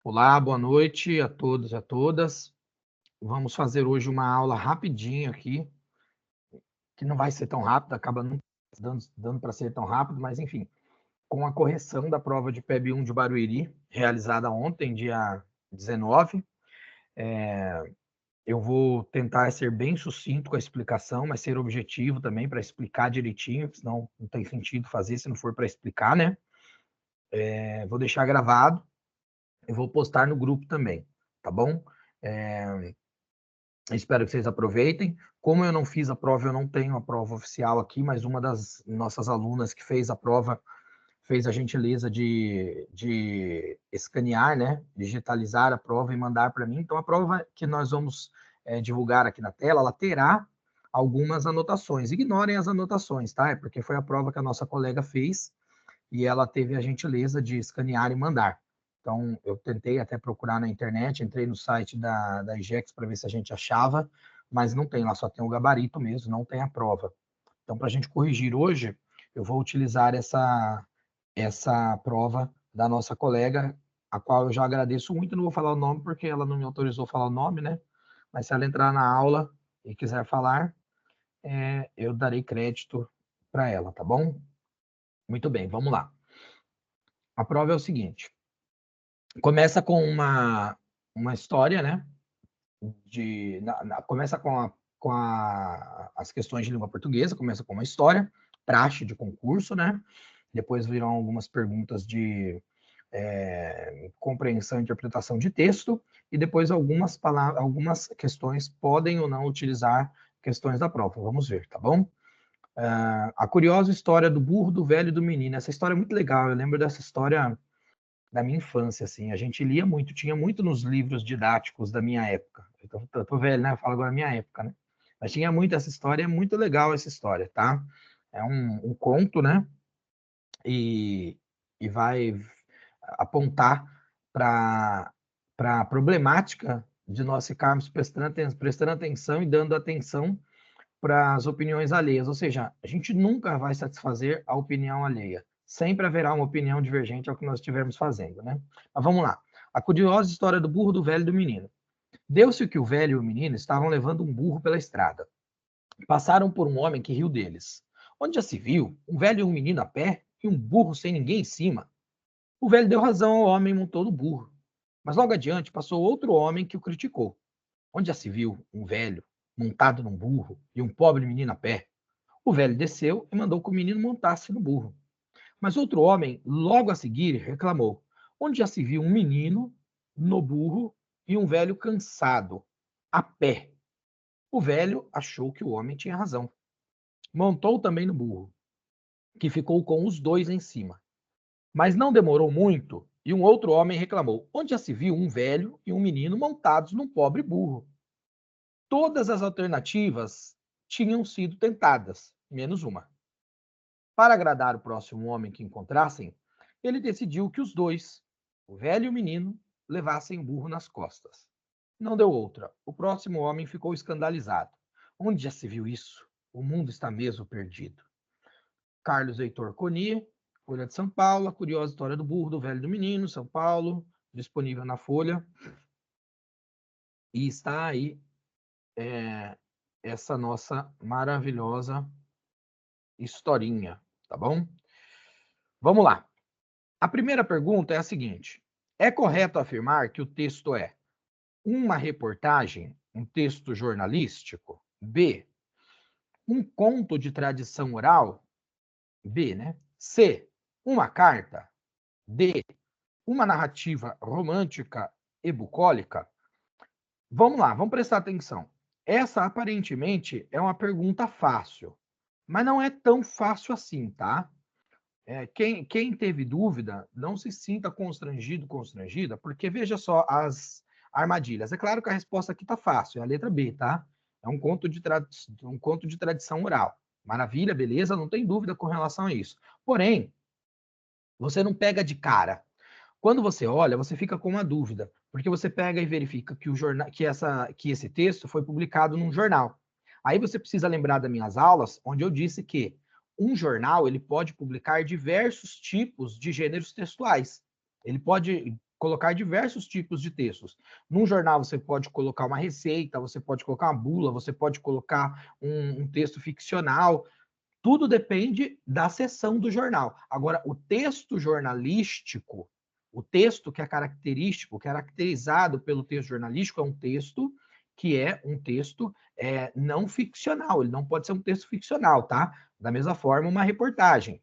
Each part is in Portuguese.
Olá, boa noite a todos e a todas. Vamos fazer hoje uma aula rapidinho aqui, que não vai ser tão rápida, acaba não dando para ser tão rápido, mas enfim, com a correção da prova de PEB 1 de Barueri, realizada ontem, dia 19. Eu vou tentar ser bem sucinto com a explicação, mas ser objetivo também para explicar direitinho, senão não tem sentido fazer se não for para explicar, né? Vou deixar gravado e vou postar no grupo também, tá bom? Espero que vocês aproveitem. Como eu não fiz a prova, eu não tenho a prova oficial aqui, mas uma das nossas alunas que fez a prova fez a gentileza de escanear, né, digitalizar a prova e mandar para mim. Então, a prova que nós vamos divulgar aqui na tela, ela terá algumas anotações. Ignorem as anotações, tá? É porque foi a prova que a nossa colega fez e ela teve a gentileza de escanear e mandar. Então, eu tentei até procurar na internet, entrei no site da IGEX para ver se a gente achava, mas não tem lá, só tem o gabarito mesmo, não tem a prova. Então, para a gente corrigir hoje, eu vou utilizar essa prova da nossa colega, a qual eu já agradeço muito, não vou falar o nome porque ela não me autorizou a falar o nome, né? Mas se ela entrar na aula e quiser falar, eu darei crédito para ela, tá bom? Muito bem, vamos lá. A prova é o seguinte: começa com uma história, né? Começa as questões de língua portuguesa, começa com uma história, praxe de concurso, né? Depois virão algumas perguntas de compreensão e interpretação de texto, e depois algumas questões podem ou não utilizar questões da prova. Vamos ver, tá bom? A curiosa história do burro, do velho e do menino. Essa história é muito legal, eu lembro dessa história da minha infância, assim. A gente lia muito, tinha muito nos livros didáticos da minha época. Eu tô velho, né? Eu falo agora minha época, né? Mas tinha muito essa história, é muito legal essa história, tá? É um conto, né? E, e vai apontar para a problemática de nós ficarmos prestando atenção e dando atenção para as opiniões alheias, ou seja, a gente nunca vai satisfazer a opinião alheia. Sempre haverá uma opinião divergente ao que nós estivermos fazendo, né? Mas vamos lá. A curiosa história do burro, do velho e do menino. Deu-se que o velho e o menino estavam levando um burro pela estrada. Passaram por um homem que riu deles. Onde já se viu um velho e um menino a pé e um burro sem ninguém em cima? O velho deu razão ao homem e montou no burro. Mas logo adiante passou outro homem que o criticou. Onde já se viu um velho montado num burro e um pobre menino a pé? O velho desceu e mandou que o menino montasse no burro. Mas outro homem, logo a seguir, reclamou: onde já se viu um menino no burro e um velho cansado, a pé? O velho achou que o homem tinha razão. Montou também no burro, que ficou com os dois em cima. Mas não demorou muito e um outro homem reclamou: onde já se viu um velho e um menino montados num pobre burro? Todas as alternativas tinham sido tentadas, menos uma. Para agradar o próximo homem que encontrassem, ele decidiu que os dois, o velho e o menino, levassem o burro nas costas. Não deu outra. O próximo homem ficou escandalizado. Onde já se viu isso? O mundo está mesmo perdido. Carlos Heitor Coni, Folha de São Paulo, a curiosa história do burro, do velho e do menino, São Paulo, disponível na Folha. E está aí essa nossa maravilhosa historinha, tá bom? Vamos lá. A primeira pergunta é a seguinte: é correto afirmar que o texto é uma reportagem, um texto jornalístico? B, um conto de tradição oral? B, né? C, uma carta? D, uma narrativa romântica e bucólica? Vamos lá, vamos prestar atenção. Essa aparentemente é uma pergunta fácil, mas não é tão fácil assim, tá? Quem teve dúvida, não se sinta constrangido, constrangida, porque veja só as armadilhas. É claro que a resposta aqui está fácil, é a letra B, tá? É um conto de tradição oral. Maravilha, beleza, não tem dúvida com relação a isso. Porém, você não pega de cara. Quando você olha, você fica com uma dúvida, porque você pega e verifica que, que esse texto foi publicado num jornal. Aí você precisa lembrar das minhas aulas, onde eu disse que um jornal ele pode publicar diversos tipos de gêneros textuais. Ele pode colocar diversos tipos de textos. Num jornal você pode colocar uma receita, você pode colocar uma bula, você pode colocar um texto ficcional. Tudo depende da seção do jornal. Agora, o texto jornalístico, o texto que é característico, caracterizado pelo texto jornalístico, é um texto que é um texto não ficcional. Ele não pode ser um texto ficcional, tá? Da mesma forma, uma reportagem.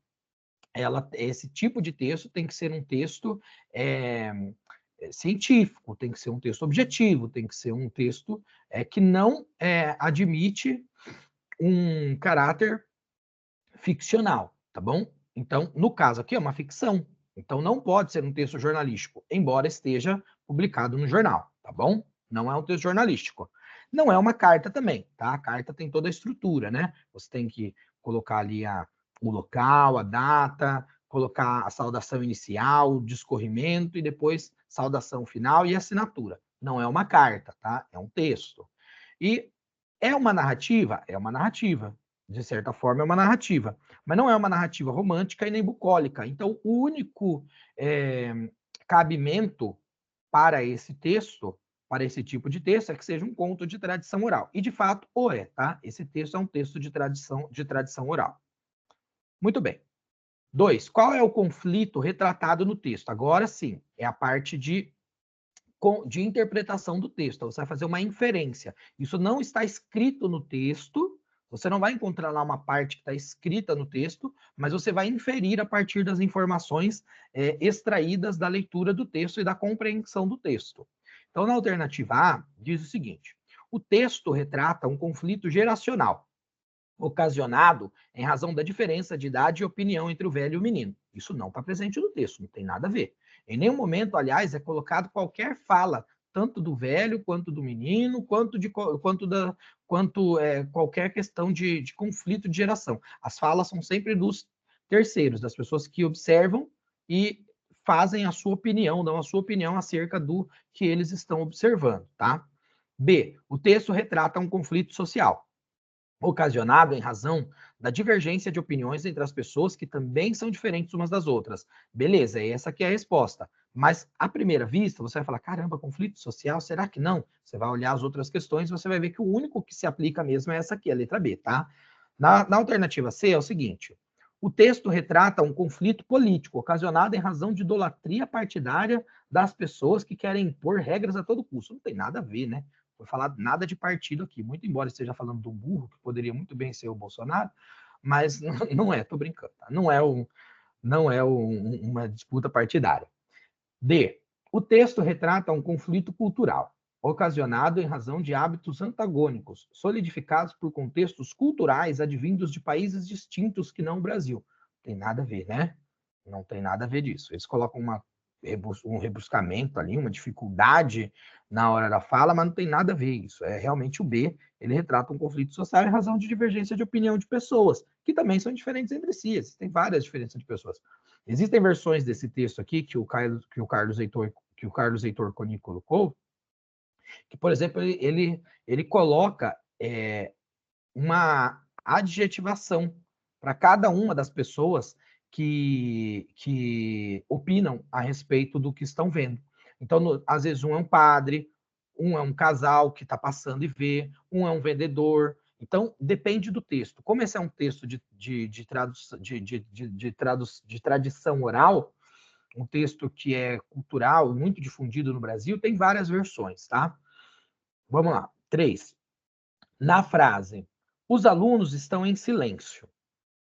Esse tipo de texto tem que ser um texto científico, tem que ser um texto objetivo, tem que ser um texto que não admite um caráter ficcional, tá bom? Então, no caso aqui é uma ficção, então não pode ser um texto jornalístico, embora esteja publicado no jornal, tá bom? Não é um texto jornalístico. Não é uma carta também, tá? A carta tem toda a estrutura, né? Você tem que colocar ali o local, a data, colocar a saudação inicial, o discorrimento e depois saudação final e assinatura. Não é uma carta, tá? É um texto. E é uma narrativa? É uma narrativa. De certa forma, é uma narrativa. Mas não é uma narrativa romântica e nem bucólica. Então, o único cabimento para esse texto, para esse tipo de texto, é que seja um conto de tradição oral. E, de fato, o é, tá? Esse texto é um texto de tradição oral. Muito bem. 2. Qual é o conflito retratado no texto? Agora sim, é a parte de interpretação do texto. Então, você vai fazer uma inferência. Isso não está escrito no texto, você não vai encontrar lá uma parte que está escrita no texto, mas você vai inferir a partir das informações extraídas da leitura do texto e da compreensão do texto. Então, na alternativa A, diz o seguinte: o texto retrata um conflito geracional, ocasionado em razão da diferença de idade e opinião entre o velho e o menino. Isso não está presente no texto, não tem nada a ver. Em nenhum momento, aliás, é colocado qualquer fala, tanto do velho quanto do menino, quanto qualquer questão de conflito de geração. As falas são sempre dos terceiros, das pessoas que observam e fazem a sua opinião, dão a sua opinião acerca do que eles estão observando, tá? B. O texto retrata um conflito social, ocasionado em razão da divergência de opiniões entre as pessoas que também são diferentes umas das outras. Beleza, essa aqui é a resposta. Mas, à primeira vista, você vai falar, caramba, conflito social, será que não? Você vai olhar as outras questões e você vai ver que o único que se aplica mesmo é essa aqui, a letra B, tá? Na alternativa C é o seguinte: o texto retrata um conflito político ocasionado em razão de idolatria partidária das pessoas que querem impor regras a todo custo. Não tem nada a ver, né? Foi falado nada de partido aqui, muito embora esteja falando do burro, que poderia muito bem ser o Bolsonaro, mas não é, tô brincando, tá? Não é uma disputa partidária. D. O texto retrata um conflito cultural, ocasionado em razão de hábitos antagônicos, solidificados por contextos culturais advindos de países distintos que não o Brasil. Não tem nada a ver, né? Não tem nada a ver disso. Eles colocam um rebuscamento ali, uma dificuldade na hora da fala, mas não tem nada a ver isso. É realmente o B, ele retrata um conflito social em razão de divergência de opinião de pessoas, que também são diferentes entre si. Existem várias diferenças de pessoas. Existem versões desse texto aqui que o Carlos Heitor Coni colocou, que, por exemplo, ele coloca uma adjetivação para cada uma das pessoas que opinam a respeito do que estão vendo. Então, às vezes, um é um padre, um é um casal que está passando e vê, um é um vendedor. Então, depende do texto. Como esse é um texto de tradição oral, um texto que é cultural, muito difundido no Brasil, tem várias versões, tá? Vamos lá. 3. Na frase, os alunos estão em silêncio.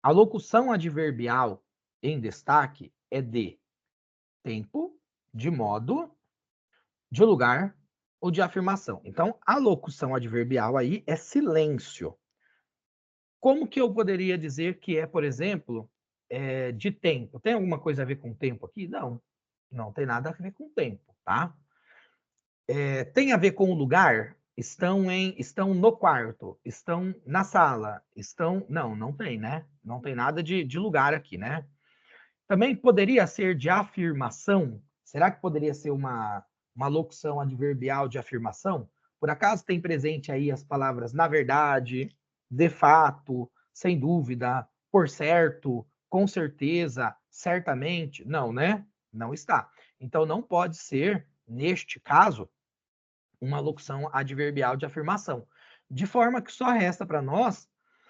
A locução adverbial em destaque é de tempo, de modo, de lugar ou de afirmação. Então, a locução adverbial aí é silêncio. Como que eu poderia dizer que é, por exemplo, de tempo? Tem alguma coisa a ver com tempo aqui? Não, não tem nada a ver com tempo, tá? Tem a ver com o lugar? Estão no quarto, estão na sala, estão... Não, não tem, né? Não tem nada de lugar aqui, né? Também poderia ser de afirmação? Será que poderia ser uma locução adverbial de afirmação? Por acaso tem presente aí as palavras na verdade, de fato, sem dúvida, por certo, com certeza, certamente? Não, né? Não está. Então, não pode ser, neste caso, uma locução adverbial de afirmação. De forma que só resta para nós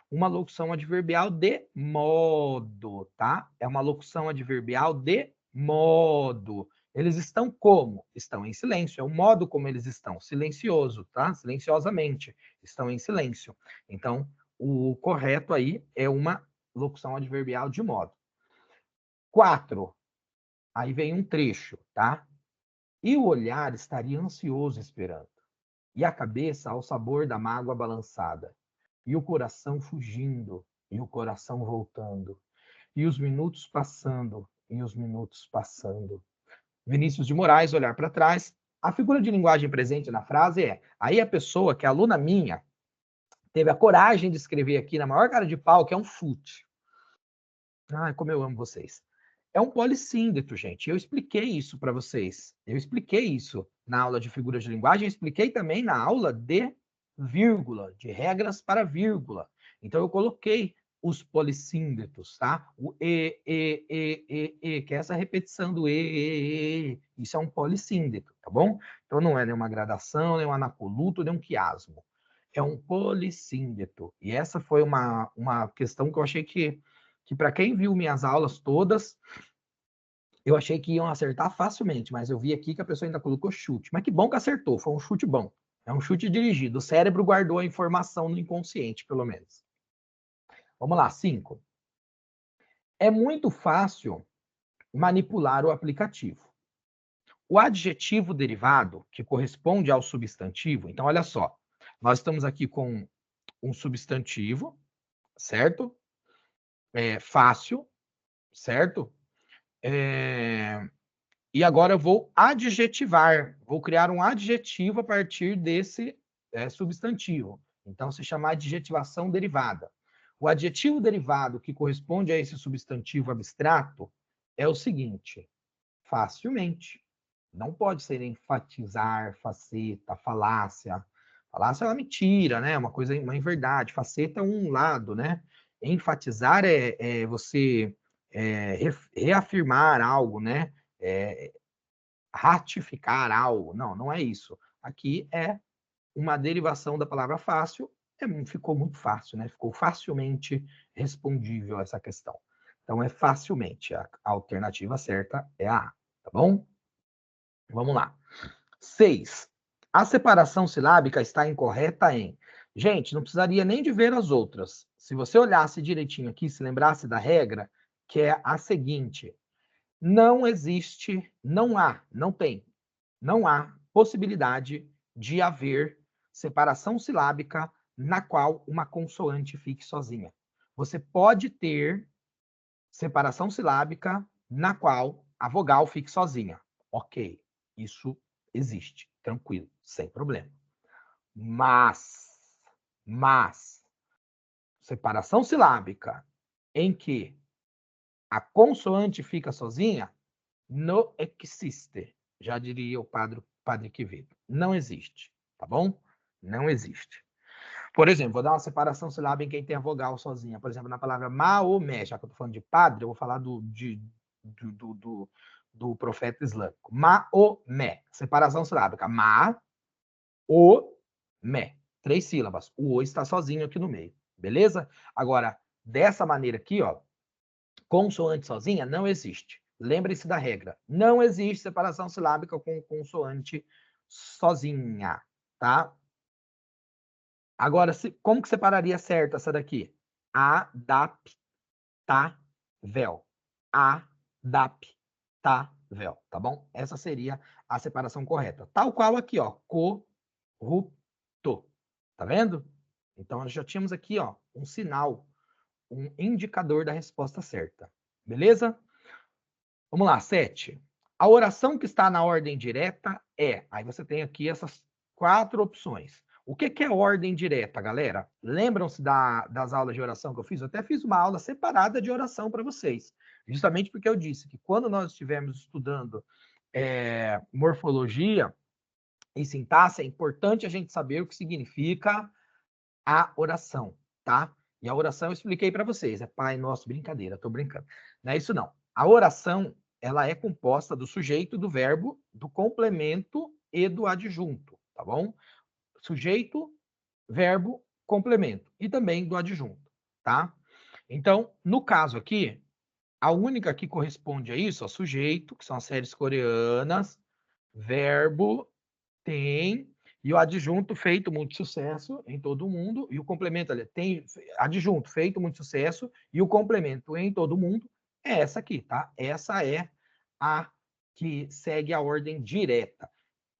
uma locução adverbial de modo, tá? É uma locução adverbial de modo. Eles estão como? Estão em silêncio. É o modo como eles estão. Silencioso, tá? Silenciosamente. Estão em silêncio. Então, o correto aí é uma locução adverbial de modo. 4. Aí vem um trecho, tá? E o olhar estaria ansioso esperando, e a cabeça ao sabor da mágoa balançada, e o coração fugindo, e o coração voltando, e os minutos passando, e os minutos passando. Vinícius de Moraes, olhar para trás. A figura de linguagem presente na frase é: aí a pessoa, que é aluna minha, teve a coragem de escrever aqui na maior cara de pau, que é um chute. Ai, como eu amo vocês. É um polissíndeto, gente. Eu expliquei isso para vocês. Eu expliquei isso na aula de figuras de linguagem, eu expliquei também na aula de vírgula, de regras para vírgula. Então, eu coloquei os polissíndetos, tá? O que é essa repetição do e. Isso é um polissíndeto, tá bom? Então, não é nenhuma gradação, nem um anacoluto, nem um quiasmo. É um polissíndeto. E essa foi uma questão que eu achei que para quem viu minhas aulas todas, eu achei que iam acertar facilmente, mas eu vi aqui que a pessoa ainda colocou chute. Mas que bom que acertou, foi um chute bom. É um chute dirigido. O cérebro guardou a informação no inconsciente, pelo menos. Vamos lá, 5. É muito fácil manipular o aplicativo. O adjetivo derivado, que corresponde ao substantivo, então olha só, nós estamos aqui com um substantivo, certo? Fácil, certo? E agora eu vou adjetivar, vou criar um adjetivo a partir desse substantivo. Então, se chama adjetivação derivada. O adjetivo derivado que corresponde a esse substantivo abstrato é o seguinte: facilmente. Não pode ser enfatizar, faceta, falácia. Falácia é uma mentira, né? Uma coisa, uma inverdade. Faceta é um lado, né? Enfatizar é você reafirmar algo, né? Ratificar algo. Não, não é isso. Aqui é uma derivação da palavra fácil. Ficou muito fácil, né? Ficou facilmente respondível essa questão. Então, é facilmente. A alternativa certa é a A, tá bom? Vamos lá. 6. A separação silábica está incorreta em... Gente, não precisaria nem de ver as outras. Se você olhasse direitinho aqui, se lembrasse da regra, que é a seguinte: não existe, não há possibilidade de haver separação silábica na qual uma consoante fique sozinha. Você pode ter separação silábica na qual a vogal fique sozinha. Ok, isso existe, tranquilo, sem problema. Mas, separação silábica em que a consoante fica sozinha, não existe. Já diria o padre Quevedo. Não existe, tá bom? Não existe. Por exemplo, vou dar uma separação silábica em quem tem a vogal sozinha. Por exemplo, na palavra Maomé, já que eu estou falando de padre, eu vou falar do profeta islâmico. Maomé, separação silábica. Ma-o-mé. 3 sílabas. O O está sozinho aqui no meio. Beleza? Agora, dessa maneira aqui, ó, consoante sozinha não existe. Lembre-se da regra. Não existe separação silábica com consoante sozinha, tá? Agora, como que separaria certo essa daqui? Adaptável. Adaptável, tá bom? Essa seria a separação correta. Tal qual aqui, ó, corrupto. Tá vendo? Então, nós já tínhamos aqui, ó, um sinal, um indicador da resposta certa. Beleza? Vamos lá, 7. A oração que está na ordem direta é... Aí você tem aqui essas 4 opções. O que é ordem direta, galera? Lembram-se das aulas de oração que eu fiz? Eu até fiz uma aula separada de oração para vocês. Justamente porque eu disse que quando nós estivermos estudando morfologia e sintaxe, é importante a gente saber o que significa a oração, tá? E a oração eu expliquei para vocês. É Pai Nosso, brincadeira, tô brincando. Não é isso não. A oração ela é composta do sujeito, do verbo, do complemento e do adjunto, tá bom? Sujeito, verbo, complemento e também do adjunto, tá? Então, no caso aqui, a única que corresponde a isso, ó, sujeito, que são as séries coreanas, verbo, tem, e o adjunto feito muito sucesso em todo mundo, e o complemento ali, tem adjunto feito muito sucesso, e o complemento em todo mundo é essa aqui, tá? Essa é a que segue a ordem direta.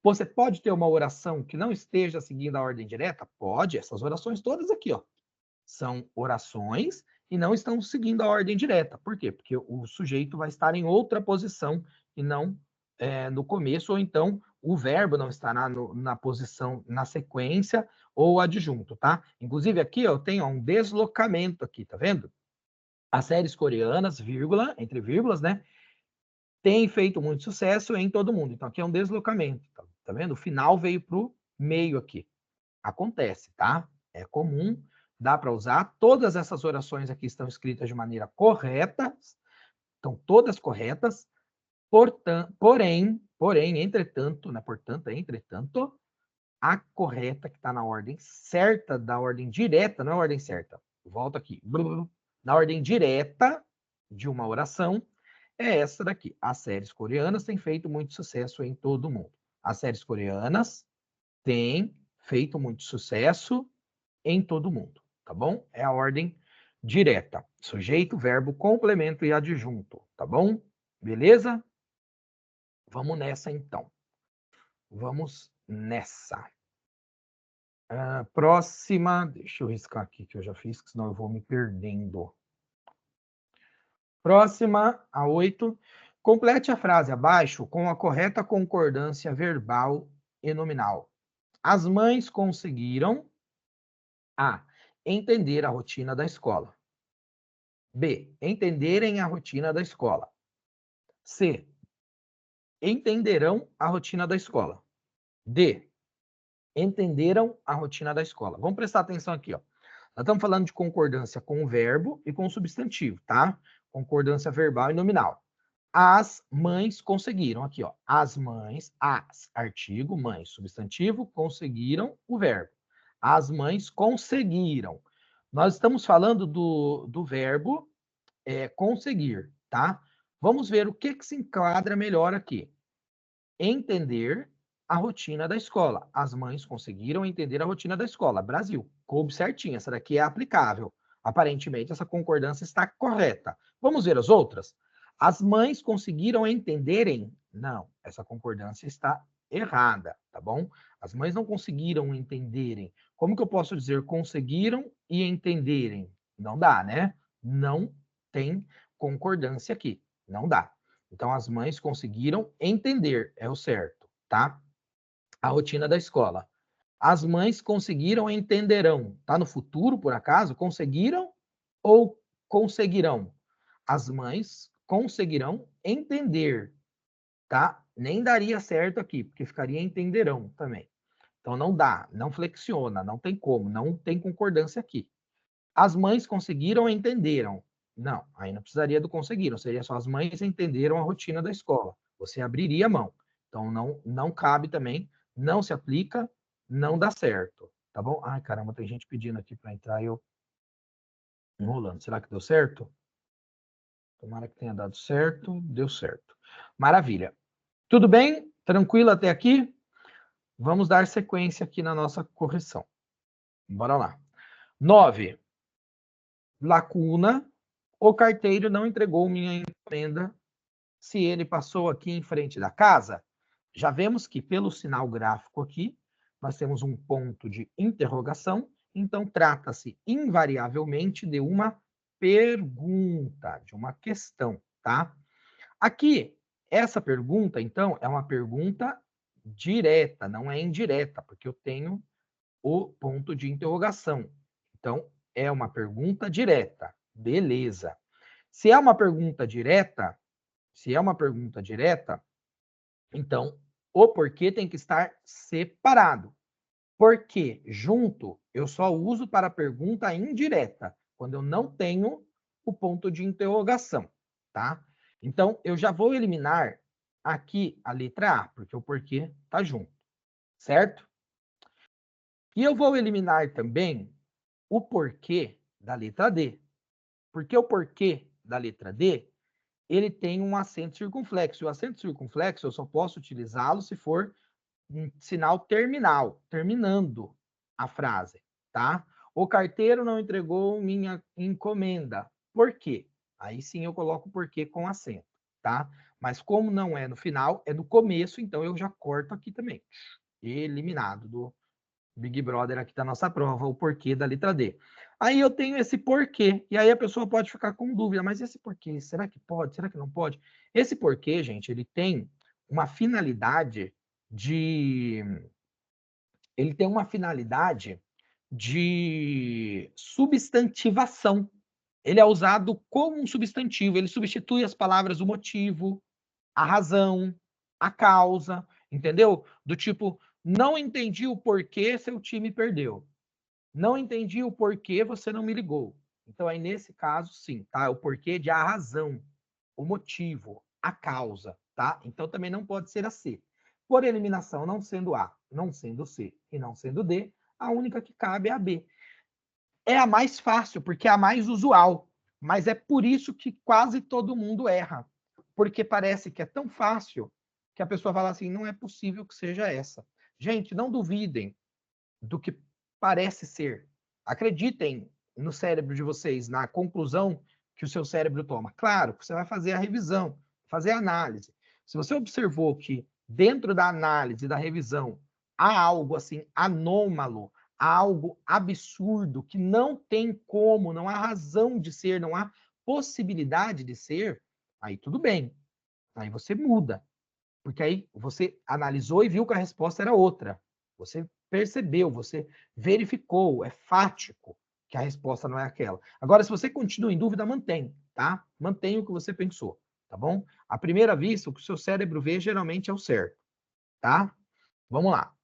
Você pode ter uma oração que não esteja seguindo a ordem direta? Pode, essas orações todas aqui, ó, são orações e não estão seguindo a ordem direta. Por quê? Porque o sujeito vai estar em outra posição e não no começo, ou então o verbo não estará na posição, na sequência ou adjunto, tá? Inclusive aqui eu tenho um deslocamento aqui, tá vendo? As séries coreanas, vírgula, entre vírgulas, né? Tem feito muito sucesso em todo mundo. Então aqui é um deslocamento, tá vendo? O final veio para o meio aqui. Acontece, tá? É comum, dá para usar. Todas essas orações aqui estão escritas de maneira correta, estão todas corretas, porém, entretanto, né? Portanto, entretanto, a correta que está na ordem certa, da ordem direta, não é a ordem certa. Volta aqui. Na ordem direta de uma oração, é essa daqui. As séries coreanas têm feito muito sucesso em todo o mundo. As séries coreanas têm feito muito sucesso em todo o mundo, tá bom? É a ordem direta. Sujeito, verbo, complemento e adjunto, tá bom? Beleza? Vamos nessa, então. Vamos nessa. Próxima, deixa eu riscar aqui que eu já fiz, senão eu vou me perdendo. Próxima, a 8. Complete a frase abaixo com a correta concordância verbal e nominal. As mães conseguiram A. Entender a rotina da escola. B. Entenderem a rotina da escola. C. Entenderão a rotina da escola. D. Entenderam a rotina da escola. Vamos prestar atenção aqui, ó. Nós estamos falando de concordância com o verbo e com o substantivo, tá? Concordância verbal e nominal. As mães conseguiram, aqui, ó. As mães, as, artigo, mães, substantivo, conseguiram o verbo. As mães conseguiram. Nós estamos falando do verbo conseguir, tá? Vamos ver o que se enquadra melhor aqui. Entender a rotina da escola. As mães conseguiram entender a rotina da escola. Brasil, coube certinho. Essa daqui é aplicável. Aparentemente, essa concordância está correta. Vamos ver as outras? As mães conseguiram entenderem? Não, essa concordância está errada, tá bom? As mães não conseguiram entenderem. Como que eu posso dizer conseguiram e entenderem? Não dá, né? Não tem concordância aqui. Não dá. Então, as mães conseguiram entender, é o certo, tá? A rotina da escola. As mães conseguiram entenderão. Tá no futuro, por acaso? Conseguiram ou conseguirão? As mães conseguirão entender, tá? Nem daria certo aqui, porque ficaria entenderão também. Então, não dá, não flexiona, não tem como, não tem concordância aqui. As mães conseguiram entenderam. Não, aí não precisaria do conseguiram, seria só as mães entenderam a rotina da escola. Você abriria a mão. Então, não cabe também, não se aplica, não dá certo. Tá bom? Ai, caramba, tem gente pedindo aqui para entrar e eu enrolando. Será que deu certo? Tomara que tenha dado certo. Deu certo. Maravilha. Tudo bem? Tranquilo até aqui? Vamos dar sequência aqui na nossa correção. Bora lá. 9. Lacuna. O carteiro não entregou minha encomenda se ele passou aqui em frente da casa. Já vemos que pelo sinal gráfico aqui, nós temos um ponto de interrogação, então trata-se invariavelmente de uma pergunta, de uma questão, tá? Aqui, essa pergunta, então, é uma pergunta direta, não é indireta, porque eu tenho o ponto de interrogação. Então, é uma pergunta direta. Beleza. Se é uma pergunta direta, então o porquê tem que estar separado. Porque junto eu só uso para pergunta indireta, quando eu não tenho o ponto de interrogação, tá? Então, eu já vou eliminar aqui a letra A, porque o porquê está junto, certo? E eu vou eliminar também o porquê da letra D, porque o porquê da letra D, ele tem um acento circunflexo. E o acento circunflexo eu só posso utilizá-lo se for um sinal terminal, terminando a frase, tá? O carteiro não entregou minha encomenda. Por quê? Aí sim eu coloco o porquê com acento, tá? Mas como não é no final, é no começo, então eu já corto aqui também. Eliminado do Big Brother aqui da nossa prova, o porquê da letra D. Aí eu tenho esse porquê, e aí a pessoa pode ficar com dúvida, mas esse porquê, será que pode? Será que não pode? Esse porquê, gente, ele tem uma finalidade de ele tem uma finalidade de substantivação. Ele é usado como um substantivo, ele substitui as palavras o motivo, a razão, a causa, entendeu? Do tipo, não entendi o porquê seu time perdeu. Não entendi o porquê você não me ligou. Então, aí nesse caso, sim, tá? O porquê de a razão, o motivo, a causa, tá? Então, também não pode ser a C. Por eliminação, não sendo A, não sendo C e não sendo D, a única que cabe é a B. É a mais fácil, porque é a mais usual, mas é por isso que quase todo mundo erra. Porque parece que é tão fácil que a pessoa fala assim, não é possível que seja essa. Gente, não duvidem do que parece ser. Acreditem no cérebro de vocês, na conclusão que o seu cérebro toma. Claro, você vai fazer a revisão, fazer a análise. Se você observou que dentro da análise, da revisão, há algo assim anômalo, há algo absurdo que não tem como, não há razão de ser, não há possibilidade de ser, aí tudo bem. Aí você muda. Porque aí você analisou e viu que a resposta era outra. Você percebeu, você verificou, é fático que a resposta não é aquela. Agora, se você continua em dúvida, mantém, tá? Mantém o que você pensou, tá bom? À primeira vista, o que o seu cérebro vê geralmente é o certo, tá? Vamos lá.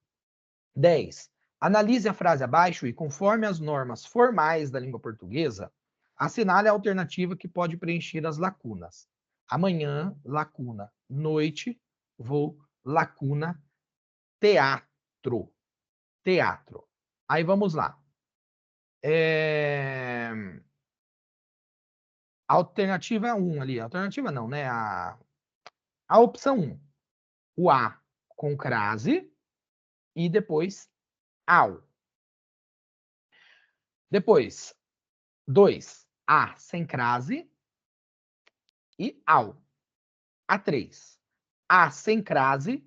10. Analise a frase abaixo e, conforme as normas formais da língua portuguesa, assinale a alternativa que pode preencher as lacunas. Amanhã, lacuna, noite, vou, lacuna, teatro. Teatro. Aí vamos lá. Alternativa 1 ali. Alternativa não, né? A opção 1. O A com crase e depois ao. Depois, 2. A sem crase e ao. A 3. A sem crase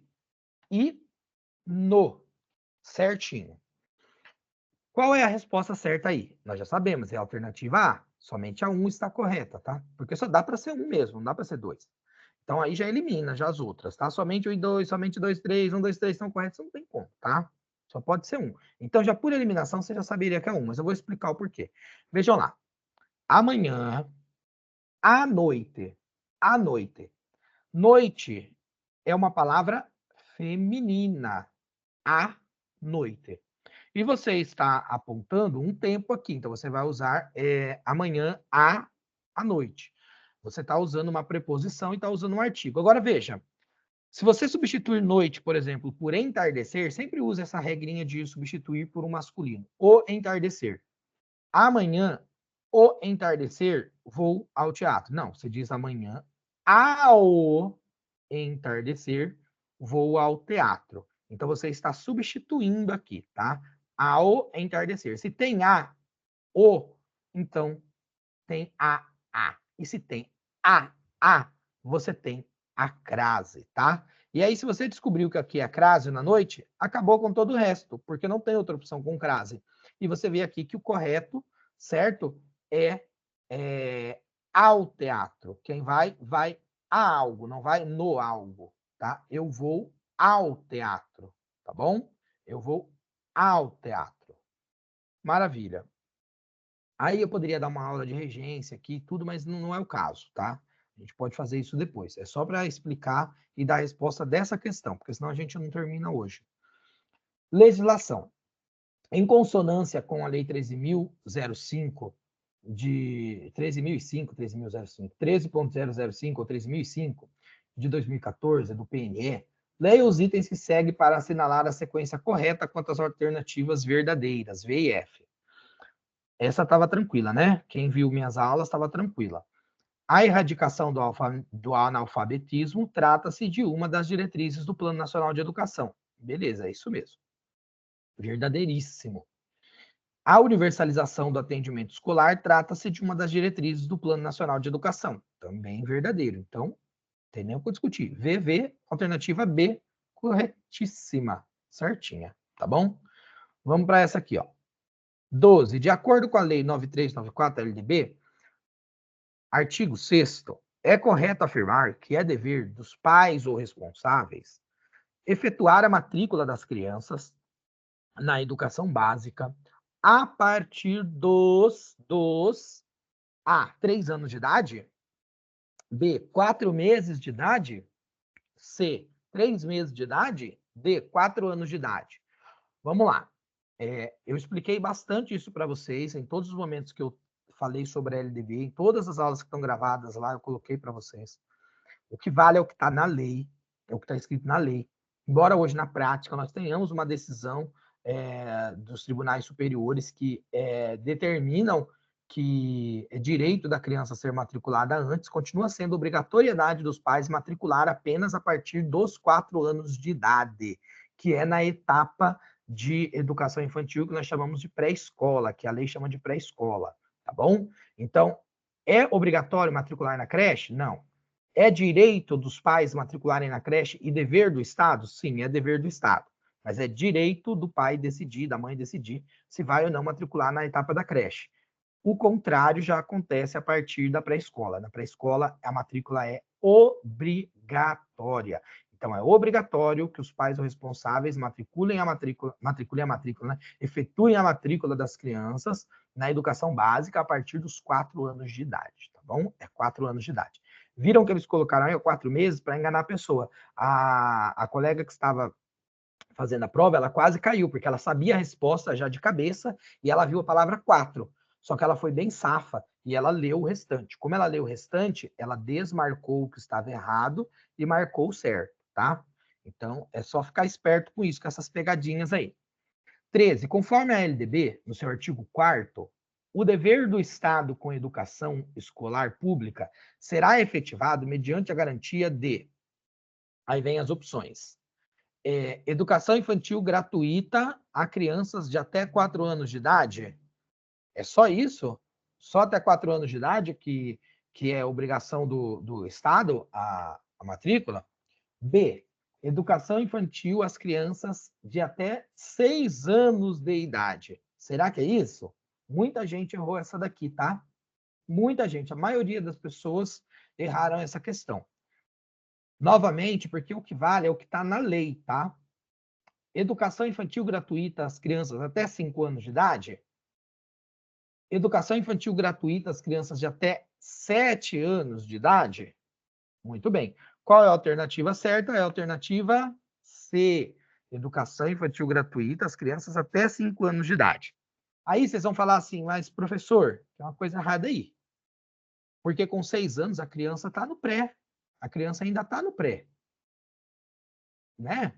e no. Certinho. Qual é a resposta certa aí? Nós já sabemos, é a alternativa A. Somente a 1 está correta, tá? Porque só dá para ser 1 mesmo, não dá para ser 2. Então aí já elimina já as outras, tá? Somente 1 e 2, somente 2, 3, 1, 2, 3 estão corretos, não tem como, tá? Só pode ser 1. Então já por eliminação você já saberia que é 1, mas eu vou explicar o porquê. Vejam lá. Amanhã, à noite, à noite. Noite é uma palavra feminina. À noite. E você está apontando um tempo aqui, então você vai usar amanhã à noite. Você está usando uma preposição e está usando um artigo. Agora veja, se você substituir noite, por exemplo, por entardecer, sempre use essa regrinha de substituir por um masculino. O entardecer. Amanhã, o entardecer, vou ao teatro. Não, você diz amanhã, ao entardecer, vou ao teatro. Então você está substituindo aqui, tá? Ao entardecer. Se tem o, então tem a. E se tem a, você tem a crase, tá? E aí, se você descobriu que aqui é a crase na noite, acabou com todo o resto, porque não tem outra opção com crase. E você vê aqui que o correto, certo, é ao teatro. Quem vai a algo, não vai no algo, tá? Eu vou ao teatro, tá bom? Eu vou ao teatro. Maravilha. Aí eu poderia dar uma aula de regência aqui, tudo, mas não é o caso, tá? A gente pode fazer isso depois. É só para explicar e dar a resposta dessa questão, porque senão a gente não termina hoje. Legislação. Em consonância com a Lei 13.005, de 13.005 ou 13.005 de 2014 do PNE, leia os itens que seguem para assinalar a sequência correta quanto às alternativas verdadeiras, V e F. Essa estava tranquila, né? Quem viu minhas aulas estava tranquila. A erradicação do analfabetismo trata-se de uma das diretrizes do Plano Nacional de Educação. Beleza, é isso mesmo. Verdadeiríssimo. A universalização do atendimento escolar trata-se de uma das diretrizes do Plano Nacional de Educação. Também verdadeiro. Então, tem nem o que discutir. VV, alternativa B, corretíssima. Certinha, tá bom? Vamos para essa aqui, ó. 12. De acordo com a Lei 9394 LDB, artigo 6º, é correto afirmar que é dever dos pais ou responsáveis efetuar a matrícula das crianças na educação básica a partir dos A, 3 anos de idade, B, 4 meses de idade, C, 3 meses de idade, D, 4 anos de idade. Vamos lá. Eu expliquei bastante isso para vocês em todos os momentos que eu falei sobre a LDB, em todas as aulas que estão gravadas lá, eu coloquei para vocês. O que vale é o que está na lei, é o que está escrito na lei. Embora hoje, na prática, nós tenhamos uma decisão dos tribunais superiores que determinam que é direito da criança ser matriculada antes, continua sendo obrigatoriedade dos pais matricular apenas a partir dos 4 anos de idade, que é na etapa de educação infantil que nós chamamos de pré-escola, que a lei chama de pré-escola, tá bom? Então, é obrigatório matricular na creche? Não. É direito dos pais matricularem na creche e dever do Estado? Sim, é dever do Estado. Mas é direito do pai decidir, da mãe decidir, se vai ou não matricular na etapa da creche. O contrário já acontece a partir da pré-escola. Na pré-escola, a matrícula é obrigatória. Então, é obrigatório que os pais ou responsáveis matriculem a matrícula, né? Efetuem a matrícula das crianças na educação básica a partir dos 4 anos de idade, tá bom? É 4 anos de idade. Viram que eles colocaram aí 4 meses para enganar a pessoa. A colega que estava fazendo a prova, ela quase caiu, porque ela sabia a resposta já de cabeça e ela viu a palavra 4. Só que ela foi bem safa e ela leu o restante. Como ela leu o restante, ela desmarcou o que estava errado e marcou o certo, tá? Então, é só ficar esperto com isso, com essas pegadinhas aí. 13. Conforme a LDB, no seu artigo 4º, o dever do Estado com educação escolar pública será efetivado mediante a garantia de... Aí vem as opções. Educação infantil gratuita a crianças de até 4 anos de idade? É só isso? Só até 4 anos de idade que é obrigação do Estado a matrícula? B. Educação infantil às crianças de até 6 anos de idade. Será que é isso? Muita gente errou essa daqui, tá? Muita gente, a maioria das pessoas erraram essa questão. Novamente, porque o que vale é o que está na lei, tá? Educação infantil gratuita às crianças até 5 anos de idade? Educação infantil gratuita às crianças de até 7 anos de idade? Muito bem. Qual é a alternativa certa? É a alternativa C. Educação infantil gratuita às crianças até 5 anos de idade. Aí vocês vão falar assim, mas professor, tem uma coisa errada aí. Porque com 6 anos a criança está no pré. A criança ainda está no pré. Né?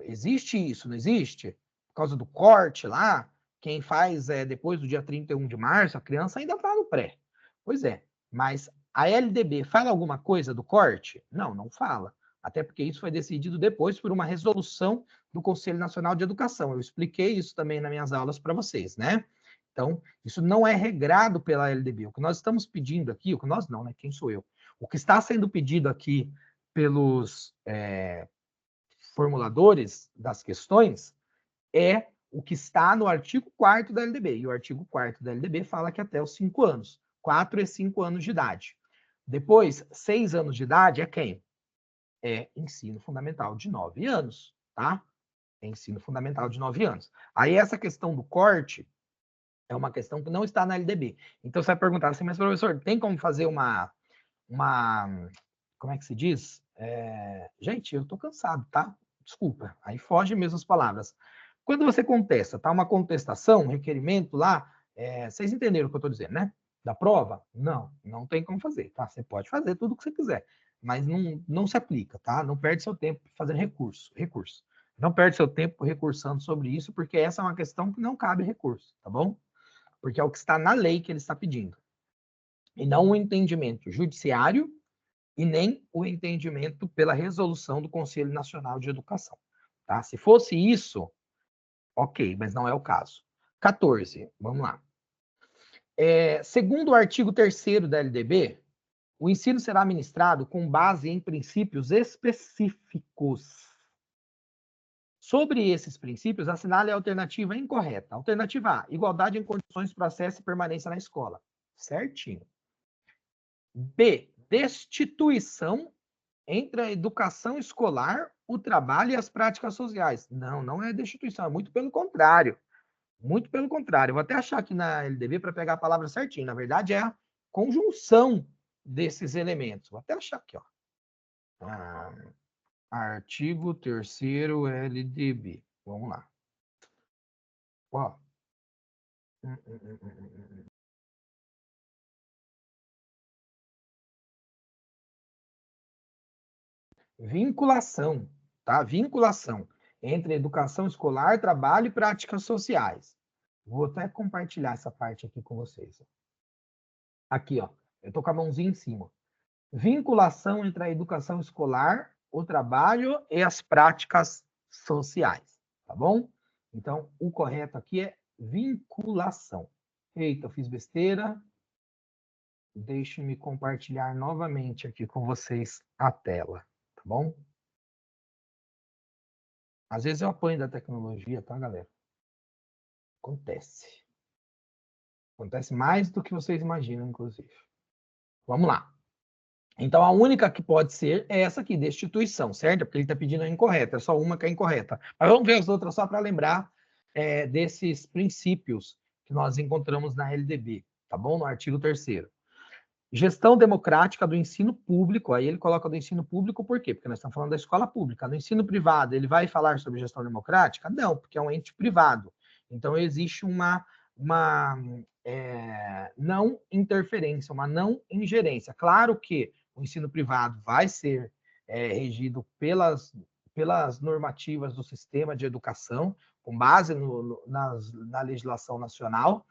Existe isso, não existe? Por causa do corte lá, quem faz depois do dia 31 de março, a criança ainda está no pré. Pois é, mas a LDB fala alguma coisa do corte? Não, não fala. Até porque isso foi decidido depois por uma resolução do Conselho Nacional de Educação. Eu expliquei isso também nas minhas aulas para vocês, né? Então, isso não é regrado pela LDB. O que nós estamos pedindo aqui, o que nós não, né? Quem sou eu? O que está sendo pedido aqui pelos formuladores das questões é o que está no artigo 4º da LDB. E o artigo 4º da LDB fala que até os 5 anos. 4 e 5 anos de idade. Depois, 6 anos de idade é quem? É ensino fundamental de 9 anos, tá? É ensino fundamental de 9 anos. Aí essa questão do corte é uma questão que não está na LDB. Então você vai perguntar assim, mas professor, tem como fazer uma como é que se diz? Gente, eu tô cansado, tá? Desculpa, aí foge mesmo as palavras. Quando você contesta, tá uma contestação, um requerimento lá, vocês entenderam o que eu estou dizendo, né? da prova? Não, não tem como fazer, tá? Você pode fazer tudo o que você quiser, mas não se aplica, tá? Não perde seu tempo fazendo recurso. Não perde seu tempo recursando sobre isso, porque essa é uma questão que não cabe recurso, tá bom? Porque é o que está na lei que ele está pedindo. E não o entendimento judiciário e nem o entendimento pela resolução do Conselho Nacional de Educação, tá? Se fosse isso, ok, mas não é o caso. 14, vamos lá. Segundo o artigo 3º da LDB, o ensino será ministrado com base em princípios específicos. Sobre esses princípios, assinale a alternativa incorreta. Alternativa A, igualdade em condições, processo e permanência na escola. Certinho. B, destituição entre a educação escolar, o trabalho e as práticas sociais. Não, não é destituição, é muito pelo contrário. Muito pelo contrário. Eu vou até achar aqui na LDB para pegar a palavra certinho. Na verdade, é a conjunção desses elementos. Vou até achar aqui, ó. Artigo 3º LDB. Vamos lá. Ó. Vinculação, tá? Vinculação entre educação escolar, trabalho e práticas sociais. Vou até compartilhar essa parte aqui com vocês. Aqui, ó. Eu tô com a mãozinha em cima. Vinculação entre a educação escolar, o trabalho e as práticas sociais, tá bom? Então, o correto aqui é vinculação. Eita, eu fiz besteira. Deixe-me compartilhar novamente aqui com vocês a tela, tá bom? Às vezes eu apanho da tecnologia, tá, galera? Acontece. Acontece mais do que vocês imaginam, inclusive. Vamos lá. Então, a única que pode ser é essa aqui, destituição, certo? Porque ele está pedindo a incorreta, é só uma que é incorreta. Mas vamos ver as outras só para lembrar desses princípios que nós encontramos na LDB, tá bom? No artigo 3º. Gestão democrática do ensino público, aí ele coloca do ensino público por quê? Porque nós estamos falando da escola pública. No ensino privado, ele vai falar sobre gestão democrática? Não, porque é um ente privado. Então, existe uma não interferência, uma não ingerência. Claro que o ensino privado vai ser regido pelas normativas do sistema de educação, com base na legislação nacional,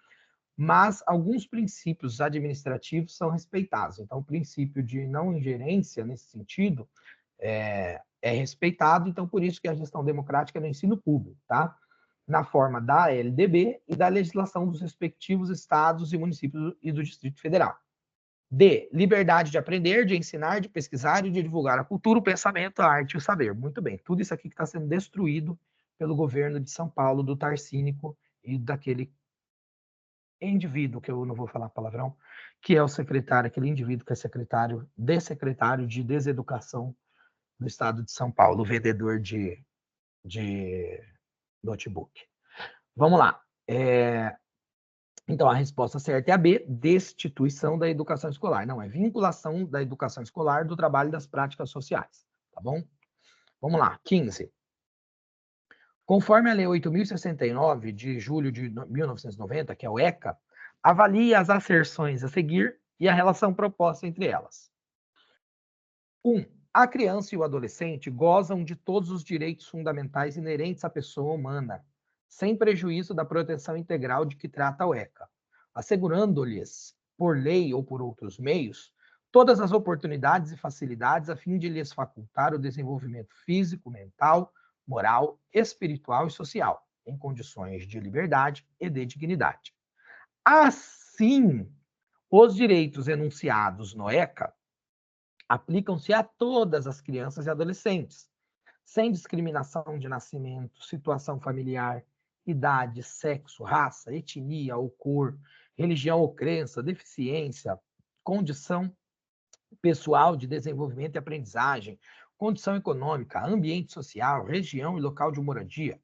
mas alguns princípios administrativos são respeitados. Então, o princípio de não ingerência, nesse sentido, é respeitado, então por isso que a gestão democrática é no ensino público, tá? Na forma da LDB e da legislação dos respectivos estados e municípios e do Distrito Federal. D, liberdade de aprender, de ensinar, de pesquisar e de divulgar a cultura, o pensamento, a arte e o saber. Muito bem, tudo isso aqui que está sendo destruído pelo governo de São Paulo, do Tarcínico e daquele indivíduo, que eu não vou falar palavrão, que é o secretário, aquele indivíduo que é secretário de Deseducação do Estado de São Paulo, o vendedor de notebook. Vamos lá. Então, a resposta certa é a B, destituição da educação escolar. Não, é vinculação da educação escolar do trabalho e das práticas sociais. Tá bom? Vamos lá. 15. Conforme a Lei 8.069, de julho de 1990, que é o ECA, avalie as asserções a seguir e a relação proposta entre elas. 1. A criança e o adolescente gozam de todos os direitos fundamentais inerentes à pessoa humana, sem prejuízo da proteção integral de que trata o ECA, assegurando-lhes, por lei ou por outros meios, todas as oportunidades e facilidades a fim de lhes facultar o desenvolvimento físico, mental, moral, espiritual e social, em condições de liberdade e de dignidade. Assim, os direitos enunciados no ECA aplicam-se a todas as crianças e adolescentes, sem discriminação de nascimento, situação familiar, idade, sexo, raça, etnia ou cor, religião ou crença, deficiência, condição pessoal de desenvolvimento e aprendizagem, condição econômica, ambiente social, região e local de moradia,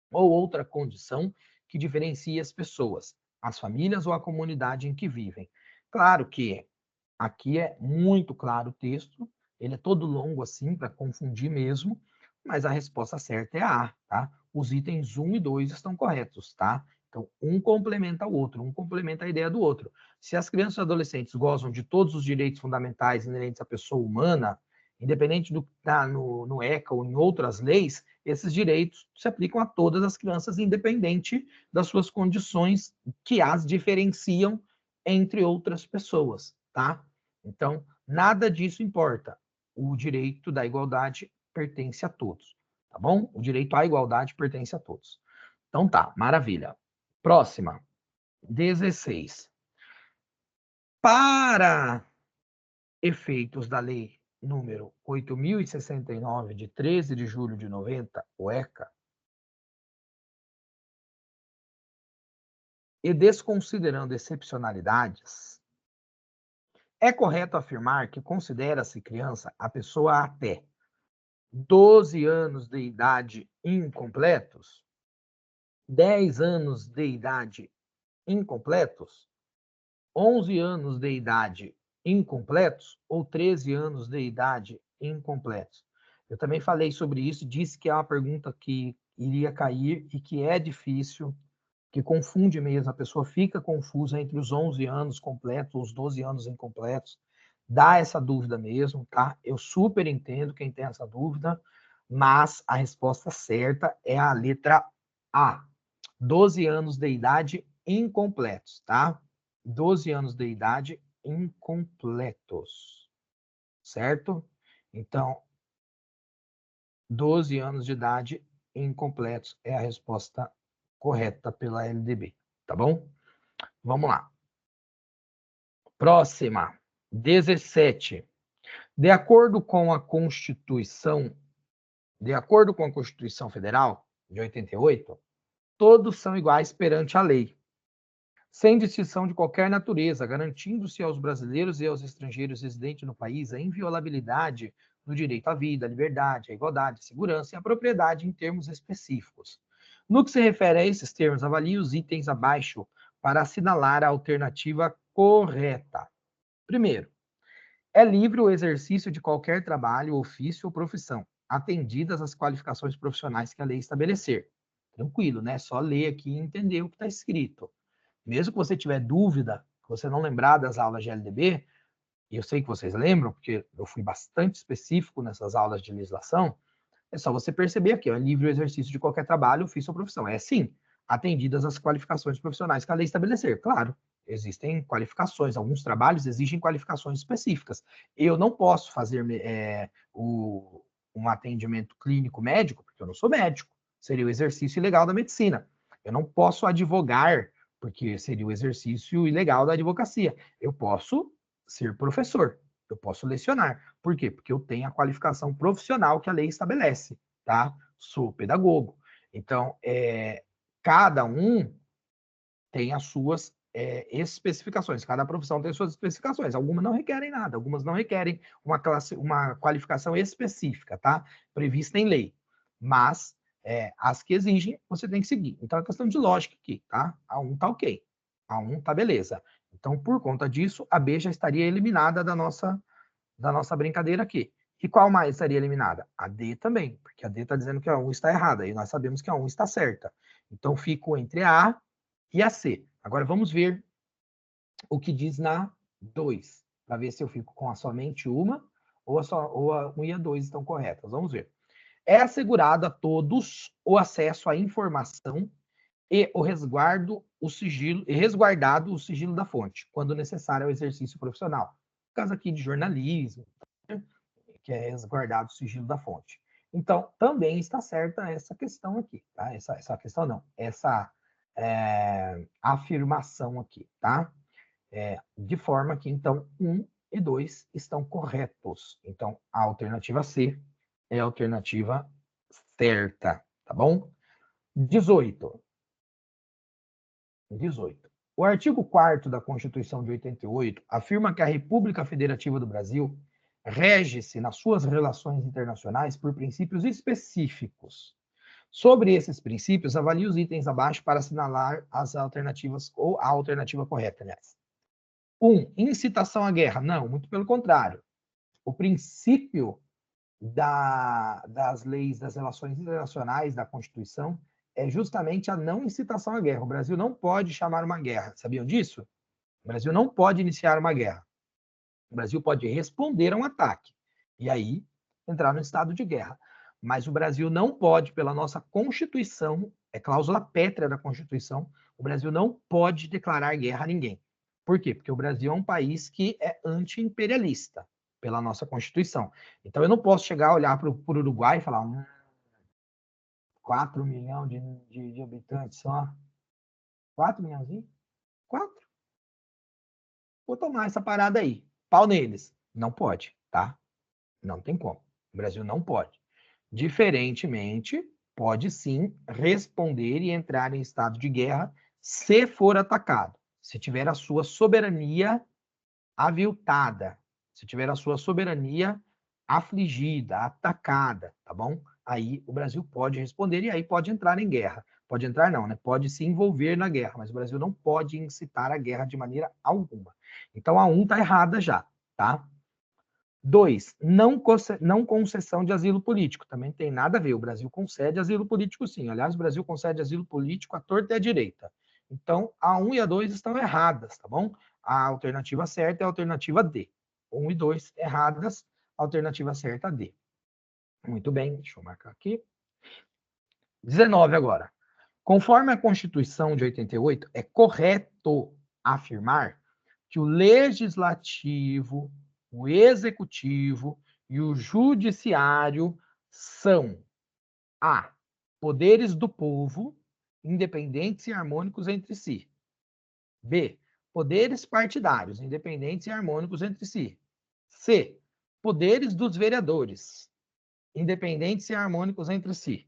ou outra condição que diferencie as pessoas, as famílias ou a comunidade em que vivem. Claro que aqui é muito claro o texto, ele é todo longo assim, para confundir mesmo, mas a resposta certa é a A, tá? Os itens 1 e 2 estão corretos, tá? Então, um complementa o outro, um complementa a ideia do outro. Se as crianças e adolescentes gozam de todos os direitos fundamentais inerentes à pessoa humana, independente do que está no ECA ou em outras leis, esses direitos se aplicam a todas as crianças, independente das suas condições que as diferenciam entre outras pessoas, tá? Então, nada disso importa. O direito da igualdade pertence a todos, tá bom? O direito à igualdade pertence a todos. Então tá, maravilha. Próxima, 16. Para efeitos da lei número 8.069, de 13 de julho de 90, o ECA, e desconsiderando excepcionalidades, é correto afirmar que considera-se criança a pessoa até 12 anos de idade incompletos, 10 anos de idade incompletos, 11 anos de idade incompletos ou 13 anos de idade incompletos? Eu também falei sobre isso, disse que é uma pergunta que iria cair e que é difícil, que confunde mesmo, a pessoa fica confusa entre os 11 anos completos, os 12 anos incompletos, dá essa dúvida mesmo, tá? Eu super entendo quem tem essa dúvida, mas a resposta certa é a letra A. 12 anos de idade incompletos, tá? 12 anos de idade incompletos, certo? Então, 12 anos de idade incompletos é a resposta correta pela LDB, tá bom? Vamos lá. Próxima, 17. De acordo com a Constituição Federal de 88, todos são iguais perante a lei, sem distinção de qualquer natureza, garantindo-se aos brasileiros e aos estrangeiros residentes no país a inviolabilidade do direito à vida, à liberdade, à igualdade, à segurança e à propriedade em termos específicos. No que se refere a esses termos, avalie os itens abaixo para assinalar a alternativa correta. Primeiro, é livre o exercício de qualquer trabalho, ofício ou profissão, atendidas as qualificações profissionais que a lei estabelecer. Tranquilo, né? Só ler aqui e entender o que está escrito. Mesmo que você tiver dúvida, que você não lembrar das aulas de LDB, e eu sei que vocês lembram, porque eu fui bastante específico nessas aulas de legislação, é só você perceber aqui, ó, é livre o exercício de qualquer trabalho, ofício ou profissão. É sim, atendidas as qualificações profissionais que a lei estabelecer. Claro, existem qualificações, alguns trabalhos exigem qualificações específicas. Eu não posso fazer um atendimento clínico médico, porque eu não sou médico. Seria o exercício ilegal da medicina. Eu não posso advogar, porque seria o exercício ilegal da advocacia. Eu posso ser professor, eu posso lecionar. Por quê? Porque eu tenho a qualificação profissional que a lei estabelece, tá? Sou pedagogo. Então, cada um tem as suas especificações, cada profissão tem suas especificações. Algumas não requerem nada, algumas não requerem uma qualificação específica, tá? Prevista em lei. Mas as que exigem, você tem que seguir. Então, é questão de lógica aqui, tá? A 1 tá ok, a 1 tá beleza. Então, por conta disso, a B já estaria eliminada da nossa brincadeira aqui. E qual mais estaria eliminada? A D também, porque a D está dizendo que a 1 está errada, e nós sabemos que a 1 está certa. Então, fico entre a A e a C. Agora, vamos ver o que diz na 2, para ver se eu fico com a somente uma, ou a 1 e a 2 estão corretas. Vamos ver. É assegurado a todos o acesso à informação e o resguardado o sigilo da fonte, quando necessário ao exercício profissional. No caso aqui de jornalismo, que é resguardado o sigilo da fonte. Então, também está certa essa questão aqui, tá? Essa questão não, essa afirmação aqui, tá? De forma que, então, 1 e 2 estão corretos. Então, a alternativa C é a alternativa certa, tá bom? 18. O artigo 4º da Constituição de 88 afirma que a República Federativa do Brasil rege-se nas suas relações internacionais por princípios específicos. Sobre esses princípios, avalie os itens abaixo para assinalar as alternativas, ou a alternativa correta, aliás. 1. Incitação à guerra. Não, muito pelo contrário. O princípio das leis das relações internacionais, da Constituição, é justamente a não incitação à guerra. O Brasil não pode chamar uma guerra. Sabiam disso? O Brasil não pode iniciar uma guerra. O Brasil pode responder a um ataque. E aí, entrar no estado de guerra. Mas o Brasil não pode, pela nossa Constituição, é cláusula pétrea da Constituição, o Brasil não pode declarar guerra a ninguém. Por quê? Porque o Brasil é um país que é anti-imperialista, pela nossa Constituição. Então, eu não posso chegar, olhar para o Uruguai e falar 4 milhões de habitantes só. 4 milhões? 4? Vou tomar essa parada aí. Pau neles. Não pode, tá? Não tem como. O Brasil não pode. Diferentemente, pode sim responder e entrar em estado de guerra se for atacado. Se tiver a sua soberania aviltada, se tiver a sua soberania afligida, atacada, tá bom? Aí o Brasil pode responder e aí pode entrar em guerra. Pode entrar não, né? Pode se envolver na guerra, mas o Brasil não pode incitar a guerra de maneira alguma. Então a 1 tá errada já, tá? 2, não concessão de asilo político. Também tem nada a ver. O Brasil concede asilo político, sim. Aliás, o Brasil concede asilo político à torta e à direita. Então, a 1 e a 2 estão erradas, tá bom? A alternativa certa é a alternativa D. 1 e 2 erradas, a alternativa certa D. Muito bem, deixa eu marcar aqui. 19 agora. Conforme a Constituição de 88, é correto afirmar que o legislativo, o executivo e o judiciário são A. Poderes do povo, independentes e harmônicos entre si. B. Poderes partidários, independentes e harmônicos entre si. C. Poderes dos vereadores, independentes e harmônicos entre si.